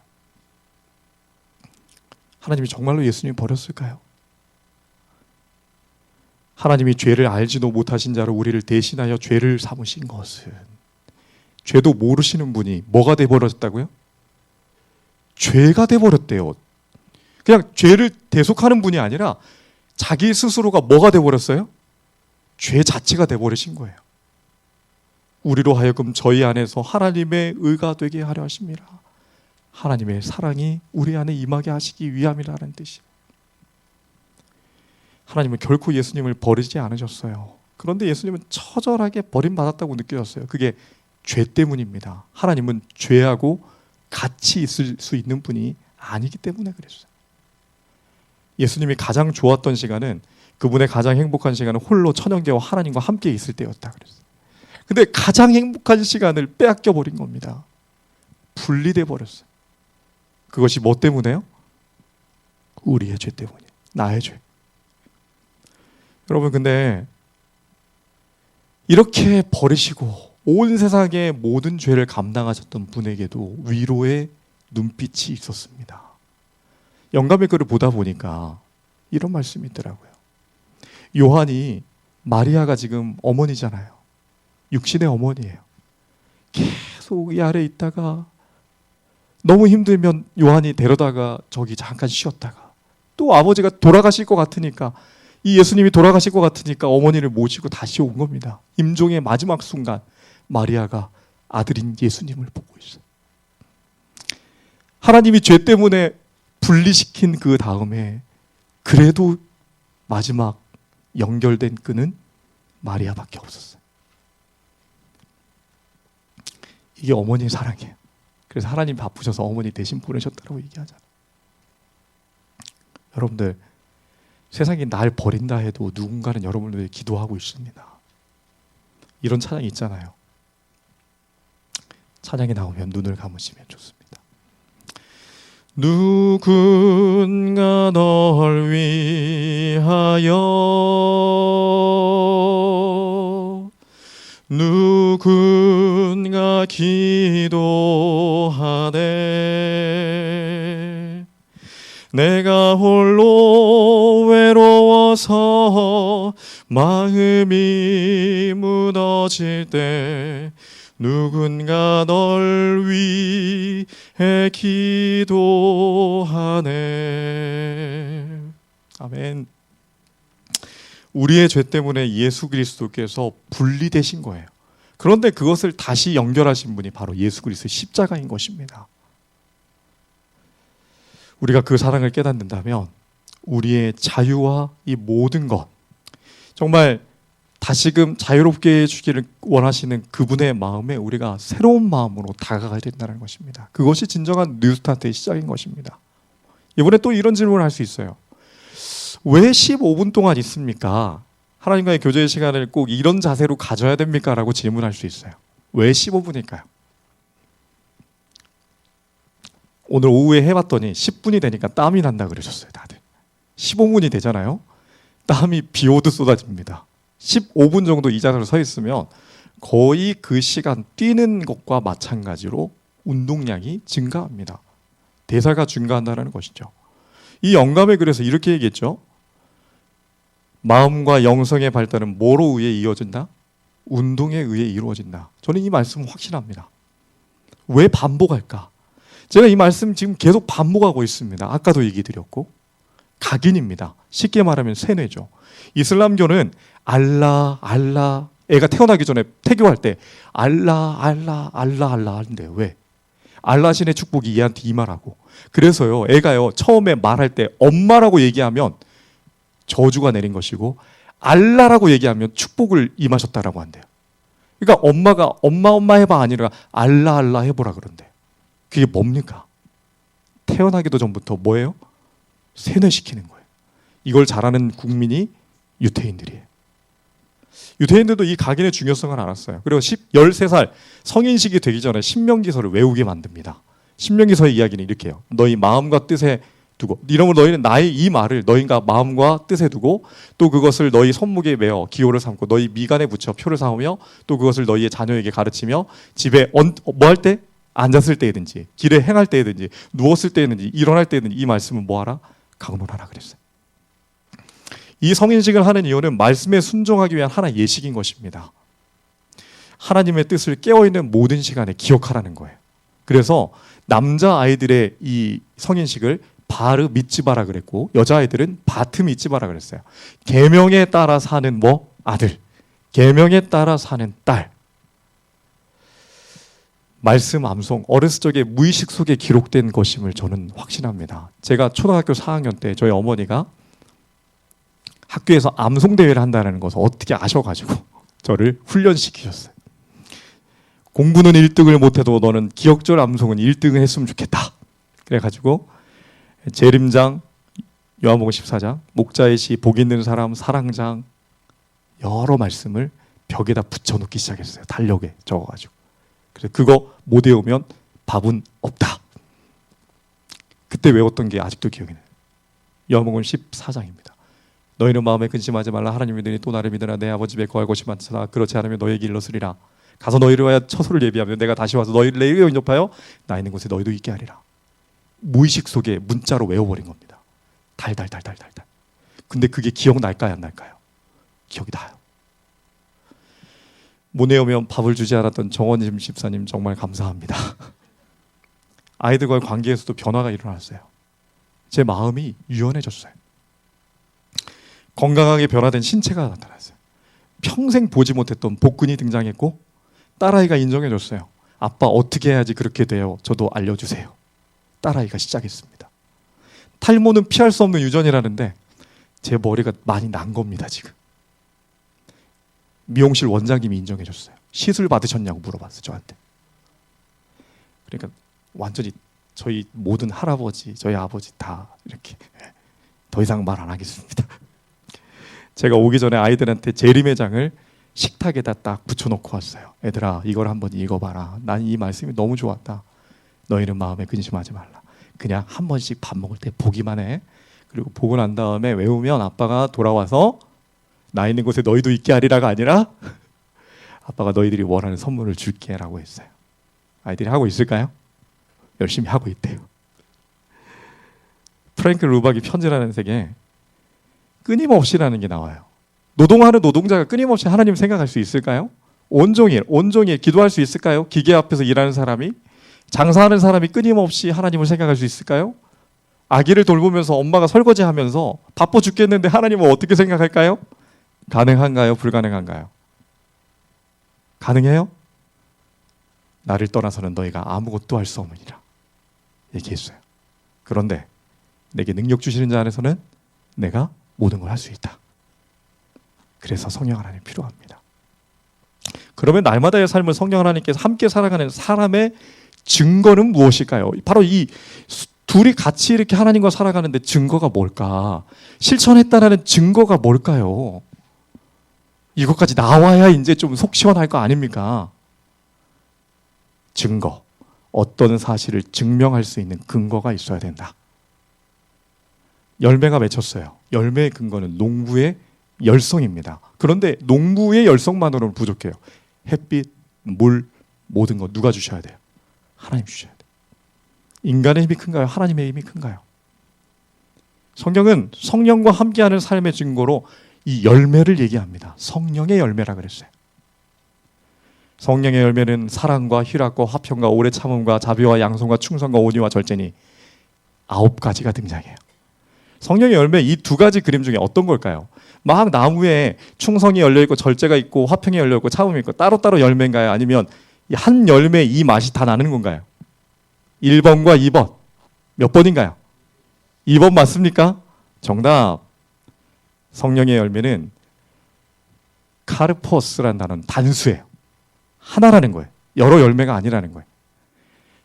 하나님이 정말로 예수님을 버렸을까요? 하나님이 죄를 알지도 못하신 자로 우리를 대신하여 죄를 삼으신 것은, 죄도 모르시는 분이 뭐가 돼버렸다고요? 죄가 돼버렸대요. 그냥 죄를 대속하는 분이 아니라 자기 스스로가 뭐가 돼버렸어요? 죄 자체가 돼버리신 거예요. 우리로 하여금 저희 안에서 하나님의 의가 되게 하려 하십니다. 하나님의 사랑이 우리 안에 임하게 하시기 위함이라는 뜻이에요. 하나님은 결코 예수님을 버리지 않으셨어요. 그런데 예수님은 처절하게 버림받았다고 느껴졌어요. 그게 죄 때문입니다. 하나님은 죄하고 같이 있을 수 있는 분이 아니기 때문에 그랬어요. 예수님이 가장 좋았던 시간은, 그분의 가장 행복한 시간은 홀로 천연계와 하나님과 함께 있을 때였다 그랬어요. 근데 가장 행복한 시간을 빼앗겨 버린 겁니다. 분리돼 버렸어요. 그것이 뭐 때문에요? 우리의 죄 때문이에요. 나의 죄. 여러분, 근데 이렇게 버리시고 온 세상의 모든 죄를 감당하셨던 분에게도 위로의 눈빛이 있었습니다. 영감의 글을 보다 보니까 이런 말씀이 있더라고요. 요한이, 마리아가 지금 어머니잖아요. 육신의 어머니예요. 계속 이 아래에 있다가 너무 힘들면 요한이 데려다가 저기 잠깐 쉬었다가, 또 아버지가 돌아가실 것 같으니까, 이 예수님이 돌아가실 것 같으니까 어머니를 모시고 다시 온 겁니다. 임종의 마지막 순간 마리아가 아들인 예수님을 보고 있어요. 하나님이 죄 때문에 분리시킨 그 다음에 그래도 마지막 연결된 끈은 마리아밖에 없었어요. 이게 어머니의 사랑이에요. 그래서 하나님 바쁘셔서 어머니 대신 보내셨다고 얘기하잖아요. 여러분들, 세상이 날 버린다 해도 누군가는 여러분을 위해 기도하고 있습니다. 이런 찬양이 있잖아요. 찬양이 나오면 눈을 감으시면 좋습니다. 누군가 널 위하여 누군가 기도하네. 내가 홀로 외로워서 마음이 무너질 때 누군가 널 위해 기도하네. 아멘. 우리의 죄 때문에 예수 그리스도께서 분리되신 거예요. 그런데 그것을 다시 연결하신 분이 바로 예수 그리스도의 십자가인 것입니다. 우리가 그 사랑을 깨닫는다면 우리의 자유와 이 모든 것, 정말 다시금 자유롭게 해주기를 원하시는 그분의 마음에 우리가 새로운 마음으로 다가가야 된다는 것입니다. 그것이 진정한 뉴스타트의 시작인 것입니다. 이번에 또 이런 질문을 할 수 있어요. 왜 15분 동안 있습니까? 하나님과의 교제의 시간을 꼭 이런 자세로 가져야 됩니까? 라고 질문할 수 있어요. 왜 15분일까요? 오늘 오후에 해봤더니 10분이 되니까 땀이 난다 그러셨어요. 다들 15분이 되잖아요. 땀이 비 오듯 쏟아집니다. 15분 정도 이 자세로 서 있으면 거의 그 시간 뛰는 것과 마찬가지로 운동량이 증가합니다. 대사가 증가한다는 것이죠. 이 영감에 그래서 이렇게 얘기했죠. 마음과 영성의 발달은 뭐로 의해 이어진다? 운동에 의해 이루어진다. 저는 이 말씀 확신합니다. 왜 반복할까? 제가 이 말씀 지금 계속 반복하고 있습니다. 아까도 얘기 드렸고 각인입니다. 쉽게 말하면 세뇌죠. 이슬람교는 알라 알라, 애가 태어나기 전에 태교할 때 알라 알라 알라 알라 하는데요. 왜? 알라 신의 축복이 얘한테 임하라고. 그래서요, 애가요 처음에 말할 때 엄마라고 얘기하면 저주가 내린 것이고 알라라고 얘기하면 축복을 임하셨다라고 한대요. 그러니까 엄마가 엄마 해봐 아니라 알라 알라 해보라 그런대요. 그게 뭡니까? 태어나기도 전부터 뭐예요? 세뇌시키는 거예요. 이걸 잘하는 국민이 유태인들이에요. 유태인들도 이 각인의 중요성을 알았어요. 그리고 13살 성인식이 되기 전에 신명기서를 외우게 만듭니다. 신명기서의 이야기는 이렇게 해요. 너희 마음과 뜻에 두고, 이러므로 너희는 나의 이 말을 너희가 마음과 뜻에 두고 또 그것을 너희 손목에 메어 기호를 삼고 너희 미간에 붙여 표를 삼으며 또 그것을 너희의 자녀에게 가르치며 집에 뭐 할 때? 앉았을 때든지 길에 행할 때든지 누웠을 때든지 일어날 때든지 이 말씀은 뭐하라? 강론하라 그랬어요. 이 성인식을 하는 이유는 말씀에 순종하기 위한 하나의 예식인 것입니다. 하나님의 뜻을 깨어있는 모든 시간에 기억하라는 거예요. 그래서 남자아이들의 이 성인식을 바르 미츠바라 그랬고 여자아이들은 바트 미츠바라 그랬어요. 계명에 따라 사는 뭐? 아들. 계명에 따라 사는 딸. 말씀 암송, 어렸을 적에 무의식 속에 기록된 것임을 저는 확신합니다. 제가 초등학교 4학년 때 저희 어머니가 학교에서 암송대회를 한다는 것을 어떻게 아셔가지고 저를 훈련시키셨어요. 공부는 1등을 못해도 너는 기억절 암송은 1등을 했으면 좋겠다. 그래가지고 재림장, 요한복음 14장, 목자의 시, 복 있는 사람, 사랑장 여러 말씀을 벽에다 붙여놓기 시작했어요. 달력에 적어가지고. 그래서 그거 못 외우면 밥은 없다. 그때 외웠던 게 아직도 기억이 나요. 요한복음 14장입니다. 너희는 마음에 근심하지 말라. 하나님 믿으니 또 나를 믿으라. 내 아버지 집에 거할 곳이 많으나 그렇지 않으면 너에게 일러쓰리라. 가서 너희를 위하여 처소를 예비하며 내가 다시 와서 너희를 내게 인접하여 나 있는 곳에 너희도 있게 하리라. 무의식 속에 문자로 외워버린 겁니다. 달달달달달달. 근데 그게 기억날까요? 안 날까요? 기억이 나요. 못 외우면 밥을 주지 않았던 정원임 집사님 정말 감사합니다. 아이들과의 관계에서도 변화가 일어났어요. 제 마음이 유연해졌어요. 건강하게 변화된 신체가 나타났어요. 평생 보지 못했던 복근이 등장했고 딸아이가 인정해줬어요. 아빠 어떻게 해야지 그렇게 돼요? 저도 알려주세요. 딸아이가 시작했습니다. 탈모는 피할 수 없는 유전이라는데 제 머리가 많이 난 겁니다. 지금. 미용실 원장님이 인정해줬어요. 시술 받으셨냐고 물어봤어요. 저한테. 그러니까 완전히 저희 모든 할아버지, 저희 아버지 다 이렇게 더 이상 말 안 하겠습니다. 제가 오기 전에 아이들한테 재림의장을 식탁에다 딱 붙여놓고 왔어요. 애들아 이걸 한번 읽어봐라. 난 이 말씀이 너무 좋았다. 너희는 마음에 근심하지 말라. 그냥 한 번씩 밥 먹을 때 보기만 해. 그리고 보고 난 다음에 외우면 아빠가 돌아와서 나 있는 곳에 너희도 있게 하리라가 아니라 아빠가 너희들이 원하는 선물을 줄게 라고 했어요. 아이들이 하고 있을까요? 열심히 하고 있대요. 프랭크 루박이 편지라는 책에 끊임없이라는 게 나와요. 노동하는 노동자가 끊임없이 하나님 생각할 수 있을까요? 온종일 기도할 수 있을까요? 기계 앞에서 일하는 사람이, 장사하는 사람이 끊임없이 하나님을 생각할 수 있을까요? 아기를 돌보면서 엄마가 설거지하면서 바빠 죽겠는데 하나님은 어떻게 생각할까요? 가능한가요? 불가능한가요? 가능해요? 나를 떠나서는 너희가 아무것도 할 수 없느니라 얘기했어요. 그런데 내게 능력 주시는 자 안에서는 내가 모든 걸 할 수 있다. 그래서 성령 하나님 필요합니다. 그러면 날마다의 삶을 성령 하나님께서 함께 살아가는 사람의 증거는 무엇일까요? 바로 이 둘이 같이 이렇게 하나님과 살아가는데 증거가 뭘까? 실천했다는 증거가 뭘까요? 이것까지 나와야 이제 좀 속 시원할 거 아닙니까? 증거. 어떤 사실을 증명할 수 있는 근거가 있어야 된다. 열매가 맺혔어요. 열매의 근거는 농부의 열성입니다. 그런데 농부의 열성만으로는 부족해요. 햇빛, 물, 모든 거 누가 주셔야 돼요? 하나님 주셔야 돼요. 인간의 힘이 큰가요? 하나님의 힘이 큰가요? 성경은 성령과 함께하는 삶의 증거로 이 열매를 얘기합니다. 성령의 열매라 그랬어요. 성령의 열매는 사랑과 희락과 화평과 오래 참음과 자비와 양선과 충성과 온유와 절제니 9가지가 등장해요. 성령의 열매 이 2가지 그림 중에 어떤 걸까요? 막 나무에 충성이 열려있고 절제가 있고 화평이 열려있고 참음이 있고 따로따로 열매인가요? 아니면 한 열매 이 맛이 다 나는 건가요? 1번과 2번 몇 번인가요? 2번 맞습니까? 정답. 성령의 열매는 카르포스라는 단어는 단수예요. 하나라는 거예요. 여러 열매가 아니라는 거예요.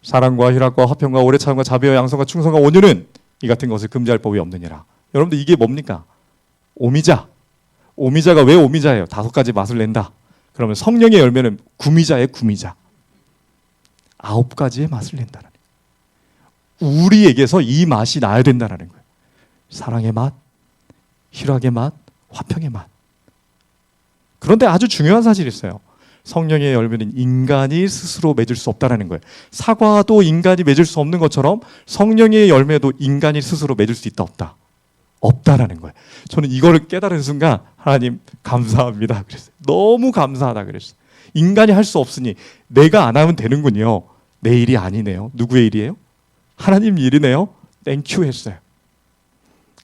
사랑과 희락과 화평과 오래 참음과 자비와 양선과 충성과 온유는 이 같은 것을 금지할 법이 없느니라. 여러분들 이게 뭡니까? 오미자. 오미자가 왜 오미자예요? 5가지 맛을 낸다. 그러면 성령의 열매는 구미자예요. 구미자. 9가지의 맛을 낸다는 거예요. 우리에게서 이 맛이 나야 된다는 거예요. 사랑의 맛, 희락의 맛, 화평의 맛. 그런데 아주 중요한 사실이 있어요. 성령의 열매는 인간이 스스로 맺을 수 없다는 거예요. 사과도 인간이 맺을 수 없는 것처럼 성령의 열매도 인간이 스스로 맺을 수 있다 없다? 없다라는 거예요. 저는 이거를 깨달은 순간 하나님 감사합니다 그랬어요. 너무 감사하다 그랬어요. 인간이 할 수 없으니 내가 안 하면 되는군요. 내 일이 아니네요. 누구의 일이에요? 하나님 일이네요. 땡큐 했어요.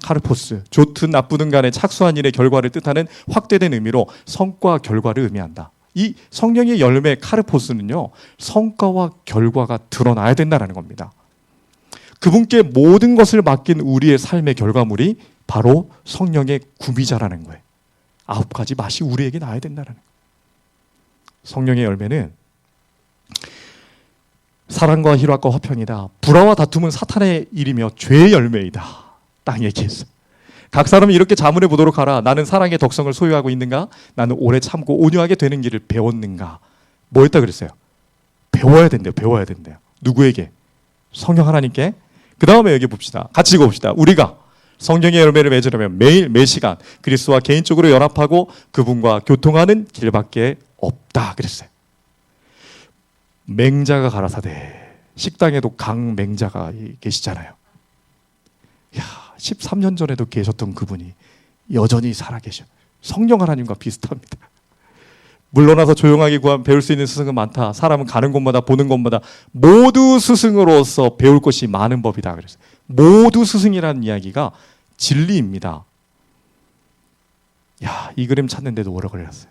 카르포스, 좋든 나쁘든 간에 착수한 일의 결과를 뜻하는 확대된 의미로 성과, 결과를 의미한다. 이 성령의 열매 카르포스는요, 성과와 결과가 드러나야 된다는 겁니다. 그분께 모든 것을 맡긴 우리의 삶의 결과물이 바로 성령의 구미자라는 거예요. 9가지 맛이 우리에게 나야 된다는 거예요. 성령의 열매는 사랑과 희락과 화평이다. 불화와 다툼은 사탄의 일이며 죄의 열매이다. 딱 얘기했어요. 각 사람이 이렇게 자문해 보도록 하라. 나는 사랑의 덕성을 소유하고 있는가? 나는 오래 참고 온유하게 되는 길을 배웠는가? 뭐 했다 그랬어요? 배워야 된대요. 배워야 된대요. 누구에게? 성령 하나님께. 그 다음에 여기 봅시다. 같이 읽어봅시다. 우리가 성령의 열매를 맺으려면 매일 매시간 그리스도와 개인적으로 연합하고 그분과 교통하는 길밖에 없다 그랬어요. 맹자가 가라사대. 식당에도 강맹자가 계시잖아요. 13년 전에도 계셨던 그분이 여전히 살아계셔. 성령 하나님과 비슷합니다. 물러나서 조용하게 배울 수 있는 스승은 많다. 사람은 가는 곳마다 보는 곳마다 모두 스승으로서 배울 것이 많은 법이다. 그랬어요. 모두 스승이라는 이야기가 진리입니다. 이 그림 찾는데도 오래 걸렸어요.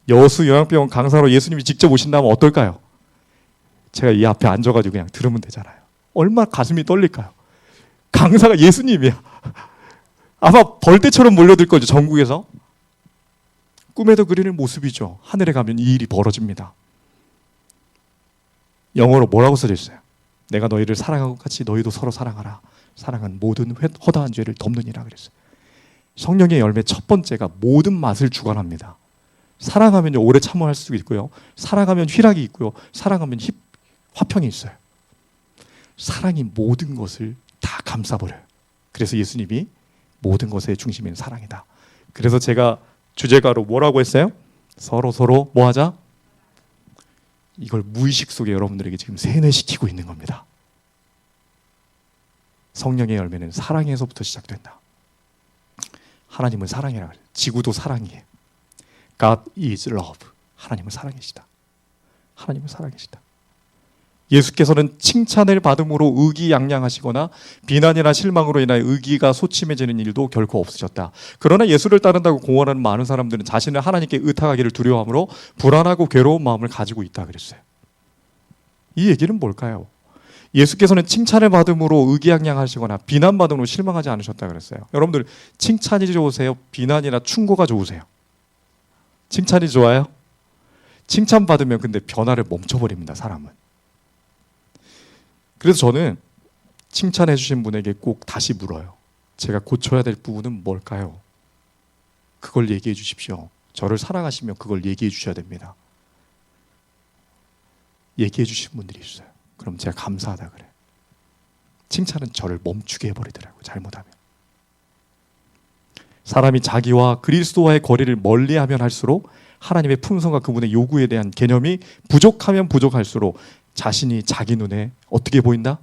여수 요양병원 강사로 예수님이 직접 오신다면 어떨까요? 제가 이 앞에 앉아가지고 그냥 들으면 되잖아요. 얼마나 가슴이 떨릴까요? 강사가 예수님이야. 아마 벌떼처럼 몰려들 거죠. 전국에서. 꿈에도 그리는 모습이죠. 하늘에 가면 이 일이 벌어집니다. 영어로 뭐라고 써져 있어요? 내가 너희를 사랑하고 같이 너희도 서로 사랑하라. 사랑은 모든 허다한 죄를 덮느니라 그랬어요. 성령의 열매 첫 번째가 모든 맛을 주관합니다. 사랑하면 오래 참아할 수 있고요. 사랑하면 희락이 있고요. 사랑하면 화평이 있어요. 사랑이 모든 것을 다 감싸버려요. 그래서 예수님이 모든 것의 중심인 사랑이다. 그래서 제가 주제가로 뭐라고 했어요? 서로 뭐 하자? 이걸 무의식 속에 여러분들에게 지금 세뇌시키고 있는 겁니다. 성령의 열매는 사랑에서부터 시작된다. 하나님은 사랑이라고 해요. 지구도 사랑이에요. God is love. 하나님은 사랑이시다. 하나님은 사랑이시다. 예수께서는 칭찬을 받음으로 의기양양하시거나 비난이나 실망으로 인하여 의기가 소침해지는 일도 결코 없으셨다. 그러나 예수를 따른다고 공언하는 많은 사람들은 자신을 하나님께 의탁하기를 두려워하므로 불안하고 괴로운 마음을 가지고 있다 그랬어요. 이 얘기는 뭘까요? 예수께서는 칭찬을 받음으로 의기양양하시거나 비난받음으로 실망하지 않으셨다 그랬어요. 여러분들 칭찬이 좋으세요? 비난이나 충고가 좋으세요? 칭찬이 좋아요? 칭찬받으면 근데 변화를 멈춰버립니다, 사람은. 그래서 저는 칭찬해 주신 분에게 꼭 다시 물어요. 제가 고쳐야 될 부분은 뭘까요? 그걸 얘기해 주십시오. 저를 사랑하시면 그걸 얘기해 주셔야 됩니다. 얘기해 주신 분들이 있어요. 그럼 제가 감사하다 그래요. 칭찬은 저를 멈추게 해버리더라고요, 잘못하면. 사람이 자기와 그리스도와의 거리를 멀리하면 할수록 하나님의 품성과 그분의 요구에 대한 개념이 부족하면 부족할수록 자신이 자기 눈에 어떻게 보인다?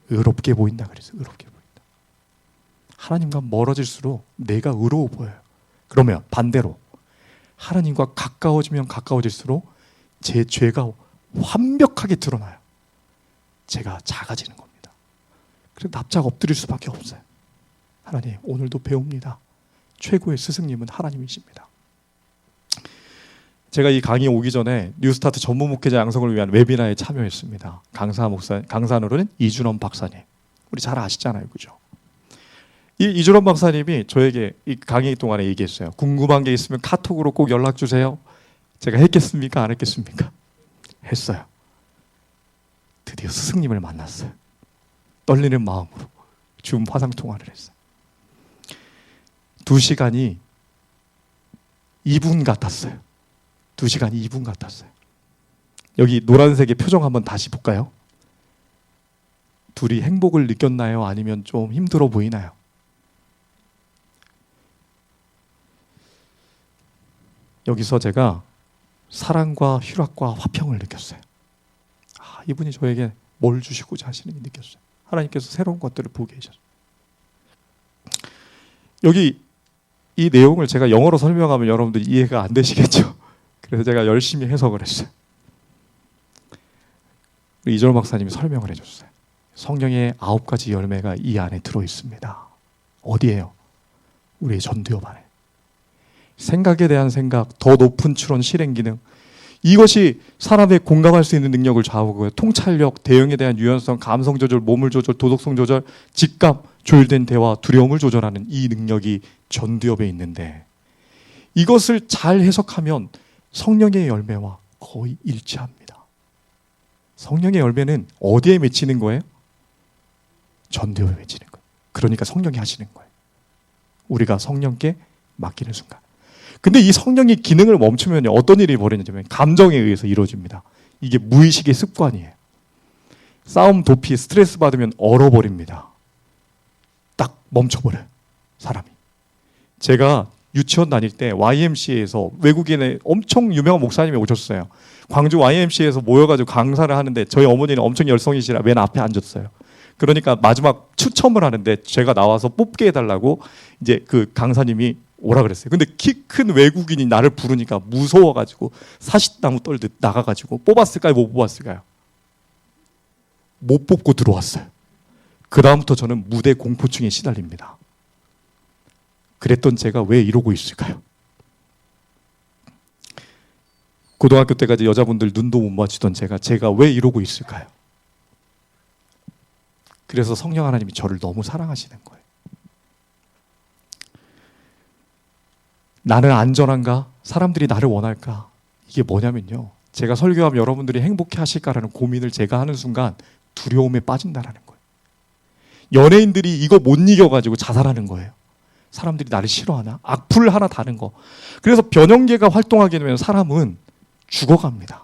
의롭게 보인다 그랬어요. 의롭게 보인다. 하나님과 멀어질수록 내가 의로워 보여요. 그러면 반대로 하나님과 가까워지면 가까워질수록 제 죄가 완벽하게 드러나요. 제가 작아지는 겁니다. 그래서 납작 엎드릴 수밖에 없어요. 하나님, 오늘도 배웁니다. 최고의 스승님은 하나님이십니다. 제가 이 강의 오기 전에 뉴스타트 전문 목회자 양성을 위한 웨비나에 참여했습니다. 강사로는 이준원 박사님. 우리 잘 아시잖아요, 그죠? 이 이준원 박사님이 저에게 이 강의 동안에 얘기했어요. 궁금한 게 있으면 카톡으로 꼭 연락 주세요. 제가 했겠습니까? 안 했겠습니까? 했어요. 드디어 스승님을 만났어요. 떨리는 마음으로 줌 화상 통화를 했어요. 2시간이 2분 같았어요. 2시간이 2분 같았어요. 여기 노란색의 표정 한번 다시 볼까요? 둘이 행복을 느꼈나요? 아니면 좀 힘들어 보이나요? 여기서 제가 사랑과 희락과 화평을 느꼈어요. 이분이 저에게 뭘 주시고자 하시는지 느꼈어요. 하나님께서 새로운 것들을 보게 해주셨어요. 여기 이 내용을 제가 영어로 설명하면 여러분들이 이해가 안 되시겠죠? 그래서 제가 열심히 해석을 했어요. 이준원 박사님이 설명을 해줬어요. 성령의 9가지 열매가 이 안에 들어있습니다. 어디에요? 우리의 전두엽 안에. 생각에 대한 생각, 더 높은 추론, 실행 기능. 이것이 사람의 공감할 수 있는 능력을 좌우하고요. 통찰력, 대응에 대한 유연성, 감성 조절, 몸을 조절, 도덕성 조절, 직감, 조율된 대화, 두려움을 조절하는 이 능력이 전두엽에 있는데 이것을 잘 해석하면 성령의 열매와 거의 일치합니다. 성령의 열매는 어디에 맺히는 거예요? 전두엽에 맺히는 거예요. 그러니까 성령이 하시는 거예요. 우리가 성령께 맡기는 순간. 근데 이 성령의 기능을 멈추면 어떤 일이 벌어지냐면 감정에 의해서 이루어집니다. 이게 무의식의 습관이에요. 싸움, 도피, 스트레스 받으면 얼어버립니다. 딱 멈춰버려요, 사람이. 제가 유치원 다닐 때 YMCA에서 외국인의 엄청 유명한 목사님이 오셨어요. 광주 YMCA에서 모여가지고 강사를 하는데 저희 어머니는 엄청 열성이시라 맨 앞에 앉았어요. 그러니까 마지막 추첨을 하는데 제가 나와서 뽑게 해달라고 이제 그 강사님이 오라 그랬어요. 근데 키 큰 외국인이 나를 부르니까 무서워가지고 사시나무 떨듯 나가가지고 뽑았을까요? 못 뽑았을까요? 못 뽑고 들어왔어요. 그 다음부터 저는 무대 공포증에 시달립니다. 그랬던 제가 왜 이러고 있을까요? 고등학교 때까지 여자분들 눈도 못 맞추던 제가 왜 이러고 있을까요? 그래서 성령 하나님이 저를 너무 사랑하시는 거예요. 나는 안전한가? 사람들이 나를 원할까? 이게 뭐냐면요, 제가 설교하면 여러분들이 행복해 하실까라는 고민을 제가 하는 순간 두려움에 빠진다는 거예요. 연예인들이 이거 못 이겨가지고 자살하는 거예요. 사람들이 나를 싫어하나? 악플 하나 다는 거. 그래서 변형계가 활동하게 되면 사람은 죽어갑니다.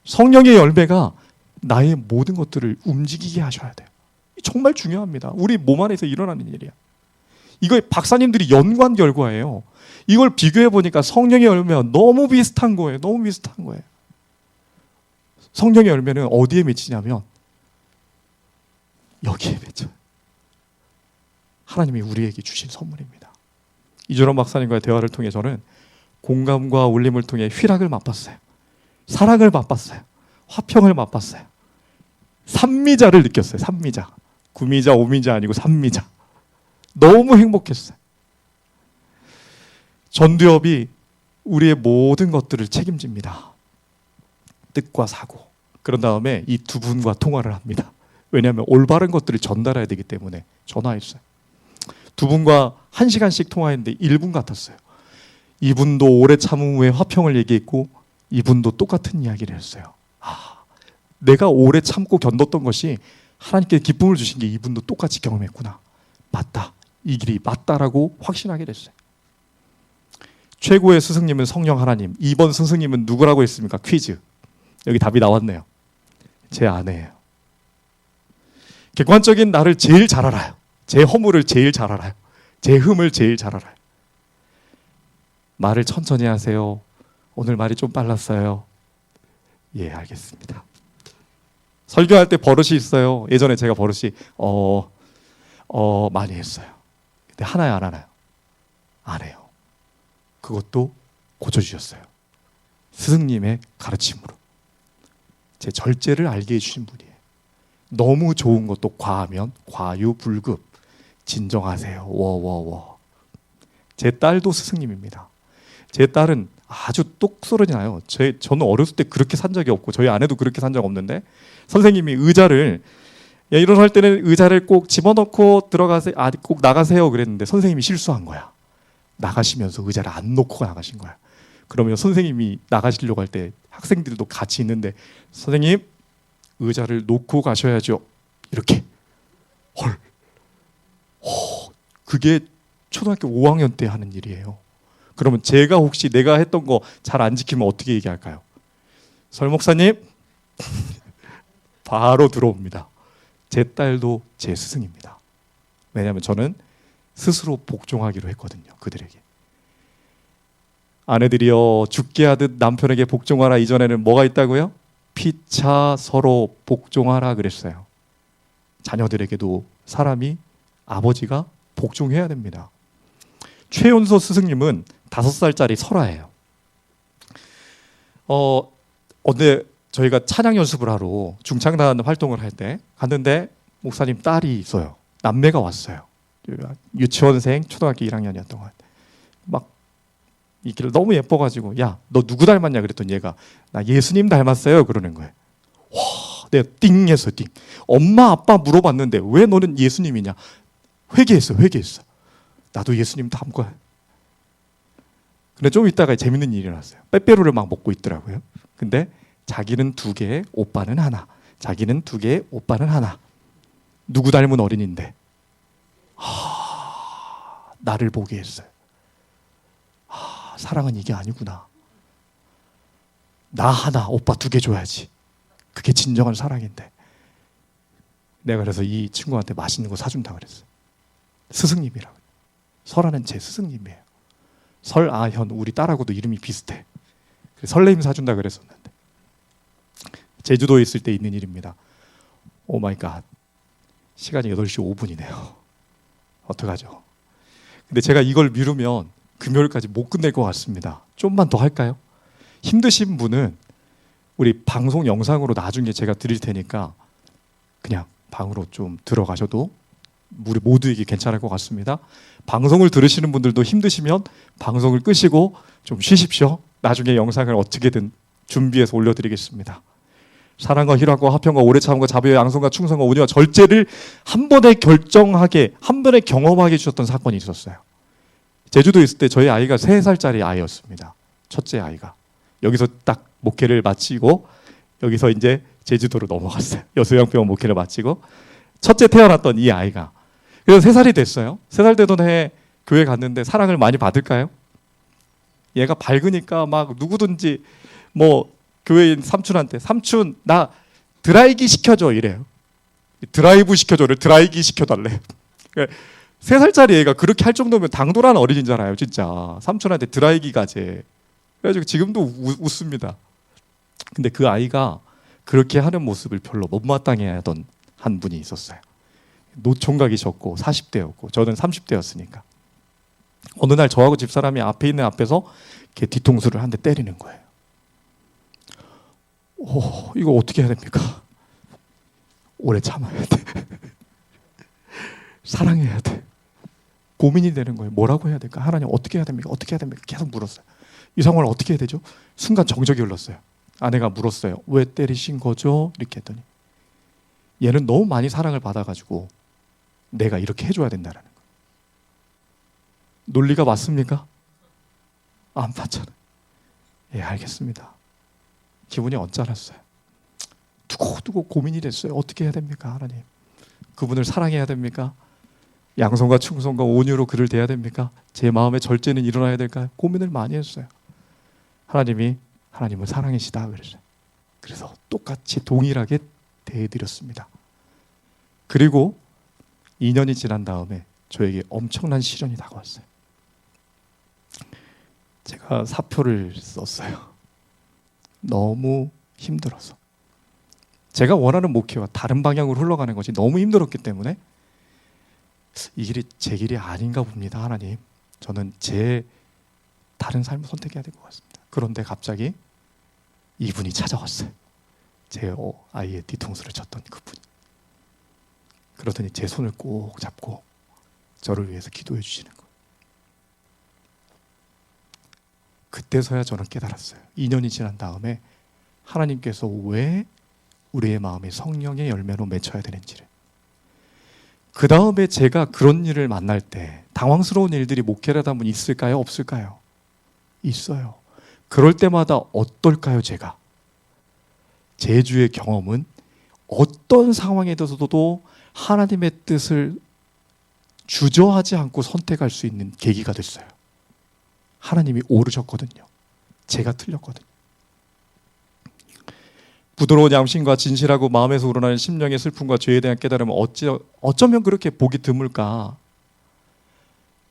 성령의 열매가 나의 모든 것들을 움직이게 하셔야 돼요. 정말 중요합니다. 우리 몸 안에서 일어나는 일이야. 이거 박사님들이 연구한 결과예요. 이걸 비교해 보니까 성령의 열매와 너무 비슷한 거예요. 너무 비슷한 거예요. 성령의 열매는 어디에 맺히냐면 여기에 맺혀요. 하나님이 우리에게 주신 선물입니다. 이준원 박사님과의 대화를 통해 저는 공감과 울림을 통해 희락을 맛봤어요. 사랑을 맛봤어요. 화평을 맛봤어요. 삼미자를 느꼈어요. 삼미자. 구미자, 오미자 아니고 삼미자. 너무 행복했어요. 전두엽이 우리의 모든 것들을 책임집니다. 뜻과 사고. 그런 다음에 이 두 분과 통화를 합니다. 왜냐하면 올바른 것들을 전달해야 되기 때문에 전화했어요. 두 분과 1시간씩 통화했는데 1분 같았어요. 이분도 오래 참음 후에 화평을 얘기했고 이분도 똑같은 이야기를 했어요. 내가 오래 참고 견뎠던 것이 하나님께 기쁨을 주신 게 이분도 똑같이 경험했구나. 맞다. 이 길이 맞다라고 확신하게 됐어요. 최고의 스승님은 성령 하나님. 2번 스승님은 누구라고 했습니까? 퀴즈. 여기 답이 나왔네요. 제 아내예요. 객관적인 나를 제일 잘 알아요. 제 허물을 제일 잘 알아요. 제 흠을 제일 잘 알아요. 말을 천천히 하세요. 오늘 말이 좀 빨랐어요. 예, 알겠습니다. 설교할 때 버릇이 있어요. 예전에 제가 버릇이 많이 했어요. 근데 하나요, 안 하나요? 안 해요. 그것도 고쳐주셨어요. 스승님의 가르침으로. 제 절제를 알게 해주신 분이에요. 너무 좋은 것도 과하면 과유불급. 진정하세요. 워워워. 제 딸도 스승님입니다. 제 딸은 아주 똑소리지 나요. 저는 어렸을 때 그렇게 산 적이 없고 저희 아내도 그렇게 산 적 없는데 선생님이 의자를 일어날 때는 의자를 꼭 집어넣고 들어가세요. 꼭 나가세요 그랬는데 선생님이 실수한 거야. 나가시면서 의자를 안 놓고 나가신 거야. 그러면 선생님이 나가시려고 할 때 학생들도 같이 있는데 선생님 의자를 놓고 가셔야죠. 이렇게. 헐. 그게 초등학교 5학년 때 하는 일이에요. 그러면 제가 혹시 내가 했던 거 잘 안 지키면 어떻게 얘기할까요? 설 목사님 바로 들어옵니다. 제 딸도 제 스승입니다. 왜냐하면 저는 스스로 복종하기로 했거든요. 그들에게. 아내들이여 죽게 하듯 남편에게 복종하라. 이전에는 뭐가 있다고요? 피차 서로 복종하라 그랬어요. 자녀들에게도 사람이 아버지가 복종해야 됩니다. 최연소 스승님은 5살짜리 설아예요. 어제 저희가 찬양 연습을 하러 중창단 활동을 할 때 갔는데 목사님 딸이 있어요. 남매가 왔어요. 유치원생 초등학교 1학년이었던 것 같아요. 막 이 길 너무 예뻐가지고 야, 너 누구 닮았냐 그랬더니 얘가 나 예수님 닮았어요 그러는 거예요. 와, 내가 띵 했어 띵. 엄마 아빠 물어봤는데 왜 너는 예수님이냐. 회개했어. 나도 예수님 닮고. 근데 좀 있다가 재밌는 일이 일어났어요. 빼빼로를 막 먹고 있더라고요. 근데 자기는 2개, 오빠는 하나. 자기는 2개, 오빠는 하나. 누구 닮은 어린인데 나를 보게 했어요. 사랑은 이게 아니구나. 나 하나, 오빠 2개 줘야지. 그게 진정한 사랑인데. 내가 그래서 이 친구한테 맛있는 거 사준다 그랬어요. 스승님이라고. 설아는 제 스승님이에요. 설아현, 우리 딸하고도 이름이 비슷해. 설레임 사준다 그랬었는데. 제주도에 있을 때 있는 일입니다. 오 마이 갓. 시간이 8시 5분이네요. 어떡하죠? 근데 제가 이걸 미루면 금요일까지 못 끝낼 것 같습니다. 좀만 더 할까요? 힘드신 분은 우리 방송 영상으로 나중에 제가 드릴 테니까 그냥 방으로 좀 들어가셔도 우리 모두에게 괜찮을 것 같습니다. 방송을 들으시는 분들도 힘드시면 방송을 끄시고 좀 쉬십시오. 나중에 영상을 어떻게든 준비해서 올려드리겠습니다. 사랑과 희락과 화평과 오래 참음과 자비와 양선과 충성과 온유와 절제를 한 번에 결정하게, 한 번에 경험하게 해주셨던 사건이 있었어요. 제주도에 있을 때 저희 아이가 3살짜리 아이였습니다. 첫째 아이가. 여기서 딱 목회를 마치고 여기서 이제 제주도로 넘어갔어요. 여수양병원 목회를 마치고 첫째 태어났던 이 아이가. 그래서 3살이 됐어요. 3살 되던 해에 교회 갔는데 사랑을 많이 받을까요? 얘가 밝으니까 막 누구든지 뭐 교회인 삼촌한테 삼촌 나 드라이기 시켜줘 이래요. 드라이브 시켜줘를 드라이기 시켜달래. 3살짜리 애가 그렇게 할 정도면 당돌한 어린이잖아요. 진짜 삼촌한테 드라이기 가재. 그래가지고 지금도 웃습니다. 근데 그 아이가 그렇게 하는 모습을 별로 못마땅해 하던 한 분이 있었어요. 노총각이셨고 40대였고 저는 30대였으니까 어느 날 저하고 집사람이 앞에 있는 앞에서 이렇게 뒤통수를 한 대 때리는 거예요. 이거 어떻게 해야 됩니까? 오래 참아야 돼. 사랑해야 돼. 고민이 되는 거예요. 뭐라고 해야 될까? 하나님 어떻게 해야 됩니까? 어떻게 해야 됩니까? 계속 물었어요. 이 상황을 어떻게 해야 되죠? 순간 정적이 흘렀어요. 아내가 물었어요. 왜 때리신 거죠? 이렇게 했더니 얘는 너무 많이 사랑을 받아가지고 내가 이렇게 해줘야 된다는 거예요. 논리가 맞습니까? 안 맞잖아요. 예, 알겠습니다. 기분이 언짢았어요. 두고두고 고민이 됐어요. 어떻게 해야 됩니까? 하나님. 그분을 사랑해야 됩니까? 양성과 충성과 온유로 그를 대해야 됩니까? 제 마음의 절제는 일어나야 될까요? 고민을 많이 했어요. 하나님은 사랑이시다 그랬어요. 그래서 똑같이 동일하게 대해드렸습니다. 그리고 2년이 지난 다음에 저에게 엄청난 시련이 다가왔어요. 제가 사표를 썼어요. 너무 힘들어서. 제가 원하는 목표가 다른 방향으로 흘러가는 것이 너무 힘들었기 때문에 이 길이 제 길이 아닌가 봅니다. 하나님, 저는 제 다른 삶을 선택해야 될 것 같습니다. 그런데 갑자기 이분이 찾아왔어요. 제 아이의 뒤통수를 쳤던 그분이. 그러더니 제 손을 꼭 잡고 저를 위해서 기도해 주시는 거예요. 그때서야 저는 깨달았어요. 2년이 지난 다음에 하나님께서 왜 우리의 마음에 성령의 열매로 맺혀야 되는지를. 그 다음에 제가 그런 일을 만날 때 당황스러운 일들이 목회라다 하면 있을까요? 없을까요? 있어요. 그럴 때마다 어떨까요? 제가 제 주의 경험은 어떤 상황에 대해서도 하나님의 뜻을 주저하지 않고 선택할 수 있는 계기가 됐어요. 하나님이 오르셨거든요. 제가 틀렸거든요. 부드러운 양심과 진실하고 마음에서 우러나는 심령의 슬픔과 죄에 대한 깨달음은 어쩌면 그렇게 보기 드물까?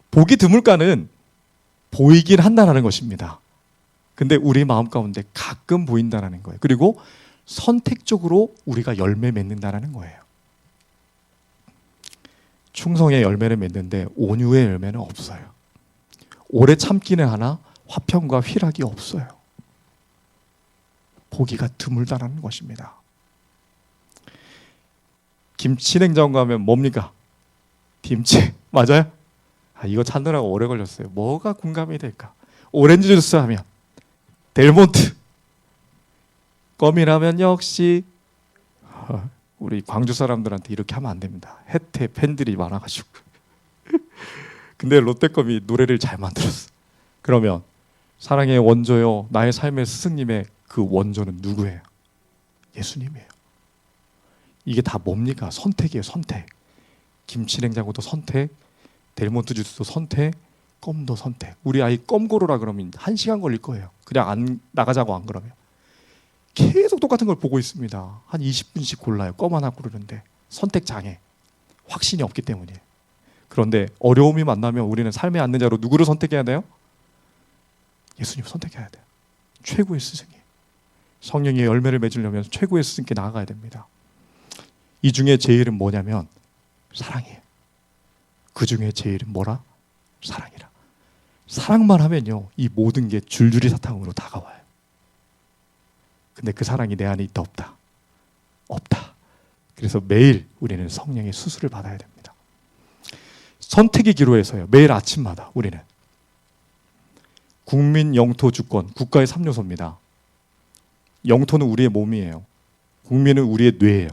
보기 드물까는 보이긴 한다는 것입니다. 근데 우리 마음 가운데 가끔 보인다는 거예요. 그리고 선택적으로 우리가 열매 맺는다는 거예요. 충성의 열매를 맺는데 온유의 열매는 없어요. 오래 참기는 하나 화평과 희락이 없어요. 보기가 드물다는 것입니다. 김치 냉장고 가면 뭡니까? 김치. 맞아요? 이거 찾느라고 오래 걸렸어요. 뭐가 공감이 될까? 오렌지 주스 하면 델몬트. 껌이라면 역시 우리 광주 사람들한테 이렇게 하면 안 됩니다. 혜태 팬들이 많아가지고. 근데 롯데껌이 노래를 잘 만들었어. 그러면 사랑의 원조요, 나의 삶의 스승님의 그 원조는 누구예요? 예수님이에요. 이게 다 뭡니까? 선택이에요. 선택. 김치냉장고도 선택, 델몬트 주스도 선택, 껌도 선택. 우리 아이 껌 고르라 그러면 1시간 걸릴 거예요. 그냥 안 나가자고 안 그러면. 계속 똑같은 걸 보고 있습니다. 한 20분씩 골라요. 껌 하나 고르는데. 선택 장애. 확신이 없기 때문이에요. 그런데 어려움이 만나면 우리는 삶의 안는 자로 누구를 선택해야 돼요? 예수님 선택해야 돼요. 최고의 스승이에요. 성령의 열매를 맺으려면 최고의 스승께 나아가야 됩니다. 이 중에 제일은 뭐냐면 사랑이에요. 그 중에 제일은 뭐라? 사랑이라. 사랑만 하면요, 이 모든 게 줄줄이 사탕으로 다가와요. 근데 그 사랑이 내 안에 있다 없다? 없다. 그래서 매일 우리는 성령의 수술을 받아야 됩니다. 선택의 기로에서요, 매일 아침마다 우리는 국민, 영토, 주권, 국가의 3요소입니다. 영토는 우리의 몸이에요. 국민은 우리의 뇌예요.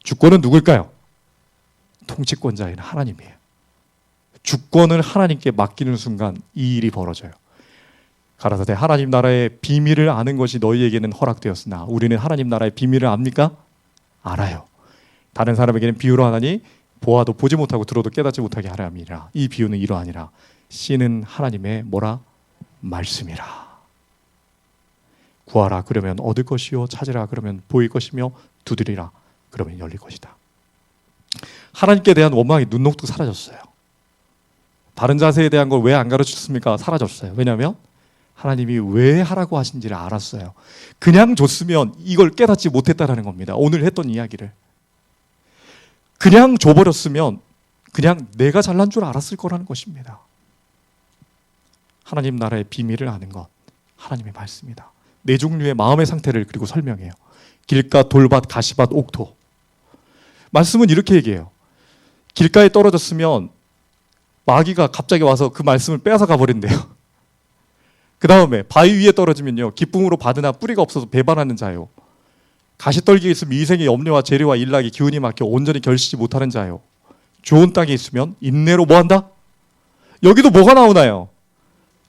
주권은 누굴까요? 통치권자인 하나님이에요. 주권을 하나님께 맡기는 순간 이 일이 벌어져요. 가라사대 하나님 나라의 비밀을 아는 것이 너희에게는 허락되었으나 우리는 하나님 나라의 비밀을 압니까? 알아요. 다른 사람에게는 비유로 하나니 보아도 보지 못하고 들어도 깨닫지 못하게 하려 함이라. 이 비유는 이러하니라. 씨는 하나님의 뭐라? 말씀이라. 구하라 그러면 얻을 것이요, 찾으라 그러면 보일 것이며, 두드리라 그러면 열릴 것이다. 하나님께 대한 원망이 눈녹듯 사라졌어요. 바른 자세에 대한 걸 왜 안 가르쳤습니까? 사라졌어요. 왜냐하면 하나님이 왜 하라고 하신지를 알았어요. 그냥 줬으면 이걸 깨닫지 못했다는 겁니다. 오늘 했던 이야기를 그냥 줘버렸으면 그냥 내가 잘난 줄 알았을 거라는 것입니다. 하나님 나라의 비밀을 아는 것, 하나님의 말씀이다. 네 종류의 마음의 상태를 그리고 설명해요. 길가, 돌밭, 가시밭, 옥토. 말씀은 이렇게 얘기해요. 길가에 떨어졌으면 마귀가 갑자기 와서 그 말씀을 빼앗아 가버린대요. 그 다음에 바위 위에 떨어지면요, 기쁨으로 받으나 뿌리가 없어서 배반하는 자요. 가시떨기에 있으면 미생의 염려와 재료와 일락이 기운이 막혀 온전히 결시지 못하는 자요. 좋은 땅에 있으면 인내로 뭐한다? 여기도 뭐가 나오나요?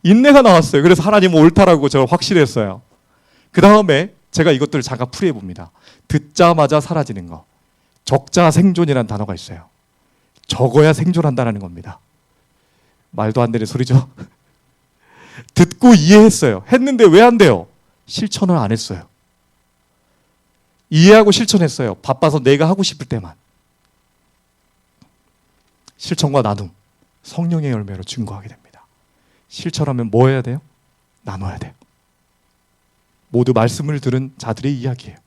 인내가 나왔어요. 그래서 하나님은 옳다라고 저를 확실했어요. 그 다음에 제가 이것들을 잠깐 풀이해 봅니다. 듣자마자 사라지는 거. 적자 생존이라는 단어가 있어요. 적어야 생존한다는 겁니다. 말도 안 되는 소리죠. 듣고 이해했어요. 했는데 왜 안 돼요? 실천을 안 했어요. 이해하고 실천했어요. 바빠서 내가 하고 싶을 때만. 실천과 나눔, 성령의 열매로 증거하게 됩니다. 실천하면 뭐 해야 돼요? 나눠야 돼요. 모두 말씀을 들은 자들의 이야기예요.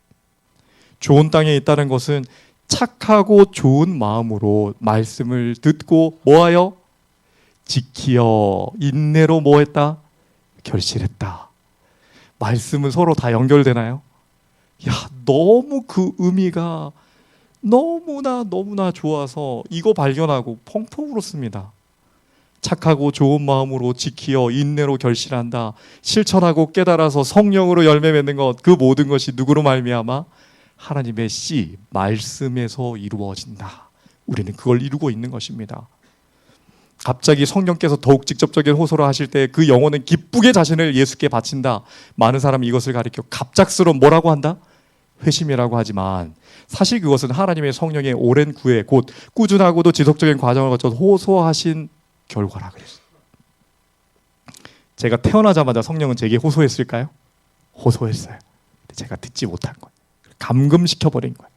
좋은 땅에 있다는 것은 착하고 좋은 마음으로 말씀을 듣고 뭐하여? 지키어 인내로 뭐했다? 결실했다. 말씀은 서로 다 연결되나요? 야, 너무 그 의미가 너무나 좋아서 이거 발견하고 펑펑 울었습니다. 착하고 좋은 마음으로 지키어 인내로 결실한다. 실천하고 깨달아서 성령으로 열매 맺는 것, 그 모든 것이 누구로 말미암아? 하나님의 씨, 말씀에서 이루어진다. 우리는 그걸 이루고 있는 것입니다. 갑자기 성령께서 더욱 직접적인 호소를 하실 때 그 영혼은 기쁘게 자신을 예수께 바친다. 많은 사람이 이것을 가리켜 갑작스러운 뭐라고 한다? 회심이라고 하지만 사실 그것은 하나님의 성령의 오랜 구애, 곧 꾸준하고도 지속적인 과정을 거쳐 호소하신 결과라 그랬어요. 제가 태어나자마자 성령은 제게 호소했을까요? 호소했어요. 제가 듣지 못한 거예요. 감금시켜버린 거예요.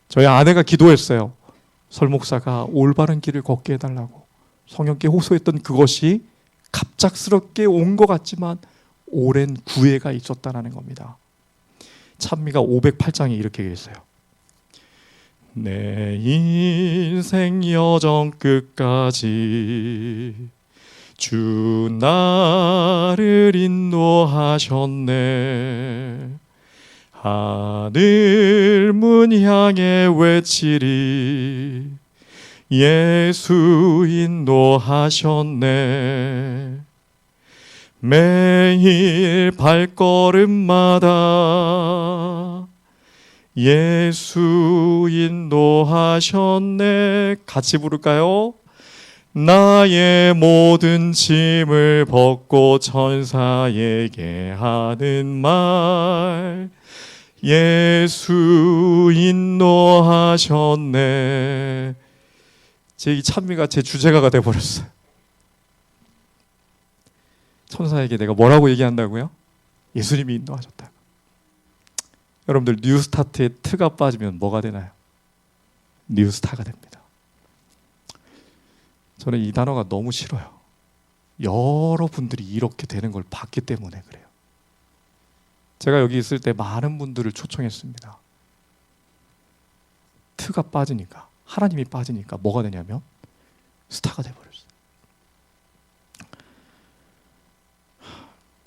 저희 아내가 기도했어요. 설 목사가 올바른 길을 걷게 해달라고. 성령께 호소했던 그것이 갑작스럽게 온 것 같지만 오랜 구애가 있었다는 겁니다. 찬미가 508장에 이렇게 있어요. 내 인생 여정 끝까지 주 나를 인도하셨네. 하늘 문 향해 외치리 예수 인도하셨네. 매일 발걸음마다 예수 인도하셨네. 같이 부를까요? 나의 모든 짐을 벗고 천사에게 하는 말 예수 인도하셨네. 이 찬미가 제 주제가가 돼버렸어요. 천사에게 내가 뭐라고 얘기한다고요? 예수님이 인도하셨다. 여러분들 뉴스타트에 트가 빠지면 뭐가 되나요? 뉴스타가 됩니다. 저는 이 단어가 너무 싫어요. 여러분들이 이렇게 되는 걸 봤기 때문에 그래요. 제가 여기 있을 때 많은 분들을 초청했습니다. 트가 빠지니까, 하나님이 빠지니까 뭐가 되냐면 스타가 돼버렸어요.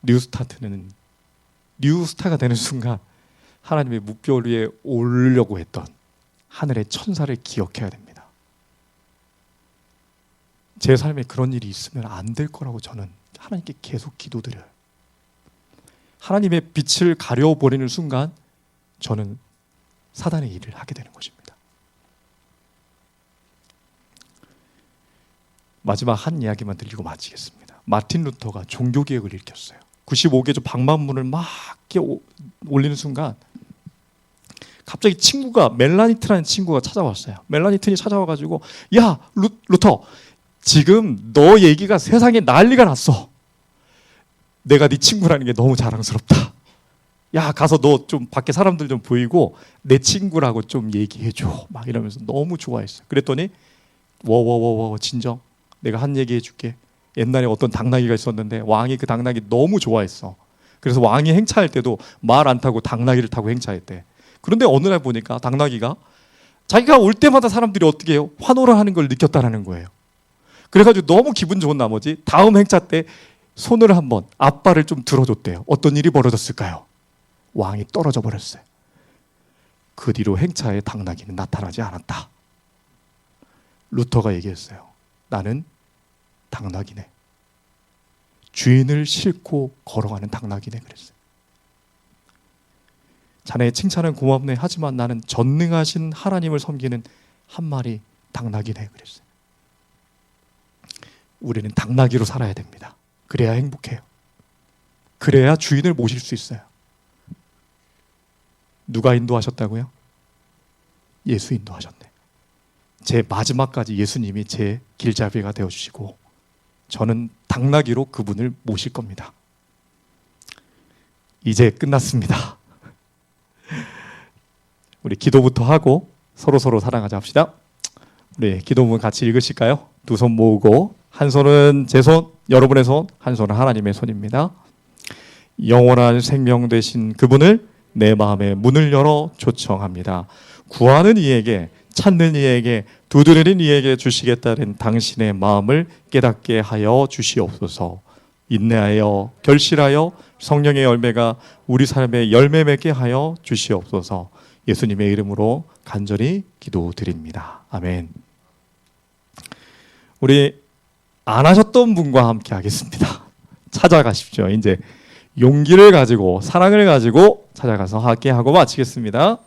뉴스타트는 뉴스타가 되는 순간 하나님의 묵별 위에 오르려고 했던 하늘의 천사를 기억해야 됩니다. 제 삶에 그런 일이 있으면 안 될 거라고 저는 하나님께 계속 기도드려요. 하나님의 빛을 가려버리는 순간 저는 사단의 일을 하게 되는 것입니다. 마지막 한 이야기만 들리고 마치겠습니다. 마틴 루터가 종교개혁을 일으켰어요. 95개조 방만문을 막 올리는 순간 갑자기 친구가 멜라니트라는 친구가 찾아왔어요. 멜라니튼이 찾아와가지고 야 루터 지금 너 얘기가 세상에 난리가 났어. 내가 네 친구라는 게 너무 자랑스럽다. 야 가서 너 좀 밖에 사람들 좀 보이고 내 친구라고 좀 얘기해줘. 막 이러면서 너무 좋아했어요. 그랬더니 워워워워 진정. 내가 한 얘기 해줄게. 옛날에 어떤 당나귀가 있었는데 왕이 그 당나귀 너무 좋아했어. 그래서 왕이 행차할 때도 말 안 타고 당나귀를 타고 행차했대. 그런데 어느 날 보니까 당나귀가 자기가 올 때마다 사람들이 어떻게 해요? 환호를 하는 걸 느꼈다라는 거예요. 그래가지고 너무 기분 좋은 나머지 다음 행차 때 손을 한번 앞발을 좀 들어줬대요. 어떤 일이 벌어졌을까요? 왕이 떨어져 버렸어요. 그 뒤로 행차에 당나귀는 나타나지 않았다. 루터가 얘기했어요. 나는 당나귀네. 주인을 싣고 걸어가는 당나귀네 그랬어요. 자네의 칭찬은 고맙네. 하지만 나는 전능하신 하나님을 섬기는 한 마리 당나귀네 그랬어요. 우리는 당나귀로 살아야 됩니다. 그래야 행복해요. 그래야 주인을 모실 수 있어요. 누가 인도하셨다고요? 예수 인도하셨네. 제 마지막까지 예수님이 제 길잡이가 되어주시고 저는 당나귀로 그분을 모실 겁니다. 이제 끝났습니다. 우리 기도부터 하고 서로 사랑하자 합시다. 우리 기도문 같이 읽으실까요? 두 손 모으고 한 손은 제 손, 여러분의 손, 한 손은 하나님의 손입니다. 영원한 생명 되신 그분을 내 마음의 문을 열어 초청합니다. 구하는 이에게, 찾는 이에게, 두드리는 이에게 주시겠다는 당신의 마음을 깨닫게 하여 주시옵소서. 인내하여 결실하여 성령의 열매가 우리 삶에 열매 맺게 하여 주시옵소서. 예수님의 이름으로 간절히 기도드립니다. 아멘. 우리 안 하셨던 분과 함께 하겠습니다. 찾아가십시오. 이제 용기를 가지고 사랑을 가지고 찾아가서 함께 하고 마치겠습니다.